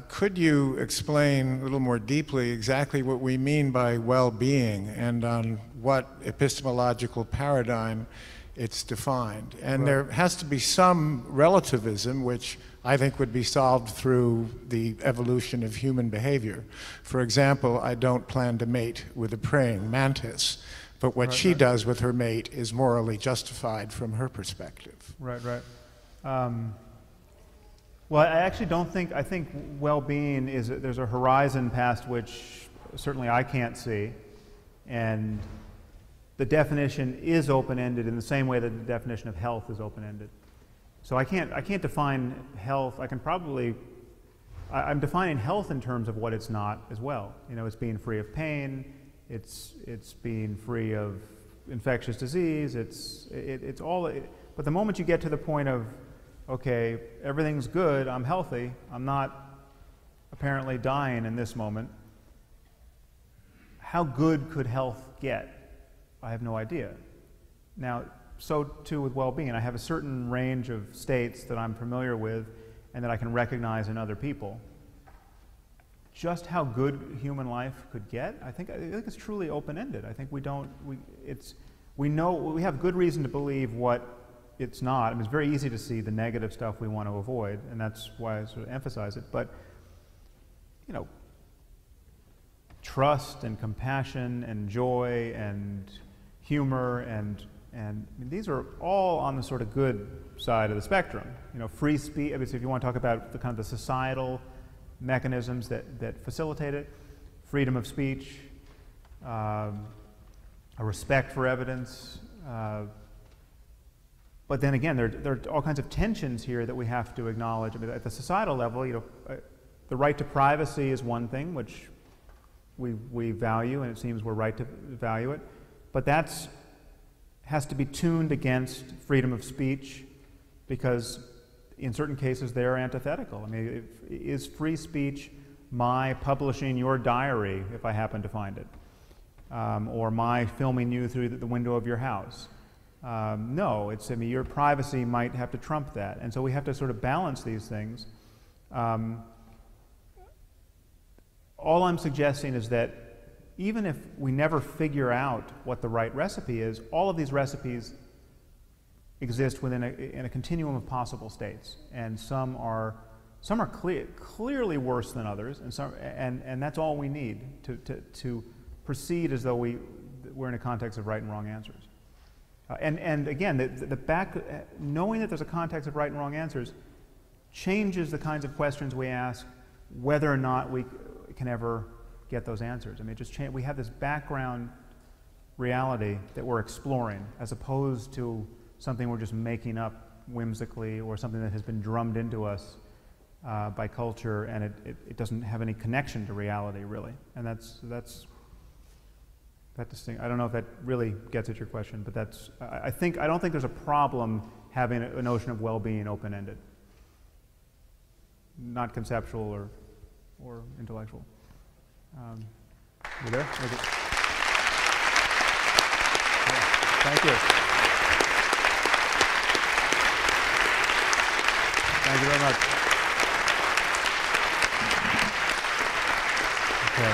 could you explain a little more deeply exactly what we mean by well-being and on what epistemological paradigm it's defined? And Right. there has to be some relativism, which I think would be solved through the evolution of human behavior. For example, I don't plan to mate with a praying mantis, but what she does with her mate is morally justified from her perspective. Right. Well, I actually don't think, I think well-being is, there's a horizon past which certainly I can't see, and the definition is open-ended in the same way that the definition of health is open-ended. So I can't define health. I'm defining health in terms of what it's not as well. You know, it's being free of pain, it's being free of infectious disease, it's all, but the moment you get to the point of, okay, everything's good, I'm healthy, I'm not apparently dying in this moment, how good could health get? I have no idea. Now, so too with well-being. I have a certain range of states that I'm familiar with and that I can recognize in other people. Just how good human life could get, I think it's truly open-ended. I think we know, we have good reason to believe what it's not. I mean, it's very easy to see the negative stuff we want to avoid, and that's why I sort of emphasize it. But, you know, trust and compassion and joy and humor and I mean, these are all on the sort of good side of the spectrum. You know, free speech, I mean, so if you want to talk about the kind of the societal mechanisms that facilitate it, freedom of speech, a respect for evidence, but then again, there are all kinds of tensions here that we have to acknowledge. I mean, at the societal level, you know, the right to privacy is one thing which we value, and it seems we're right to value it, but that's has to be tuned against freedom of speech, because in certain cases they're antithetical. I mean, is free speech my publishing your diary if I happen to find it, or my filming you through the window of your house? No, I mean, your privacy might have to trump that, and so we have to sort of balance these things. All I'm suggesting is that even if we never figure out what the right recipe is, all of these recipes exist within in a continuum of possible states, and some are clearly worse than others, and that's all we need to proceed as though we're in a context of right and wrong answers. And again, knowing that there's a context of right and wrong answers changes the kinds of questions we ask, whether or not we can ever get those answers. I mean, we have this background reality that we're exploring, as opposed to something we're just making up whimsically, or something that has been drummed into us by culture, and it doesn't have any connection to reality, really. And that's that distinct. I don't know if that really gets at your question, but I don't think there's a problem having a notion of well-being open-ended, not conceptual or intellectual. You there? Okay. Yeah. Thank you. Thank you very much. Okay.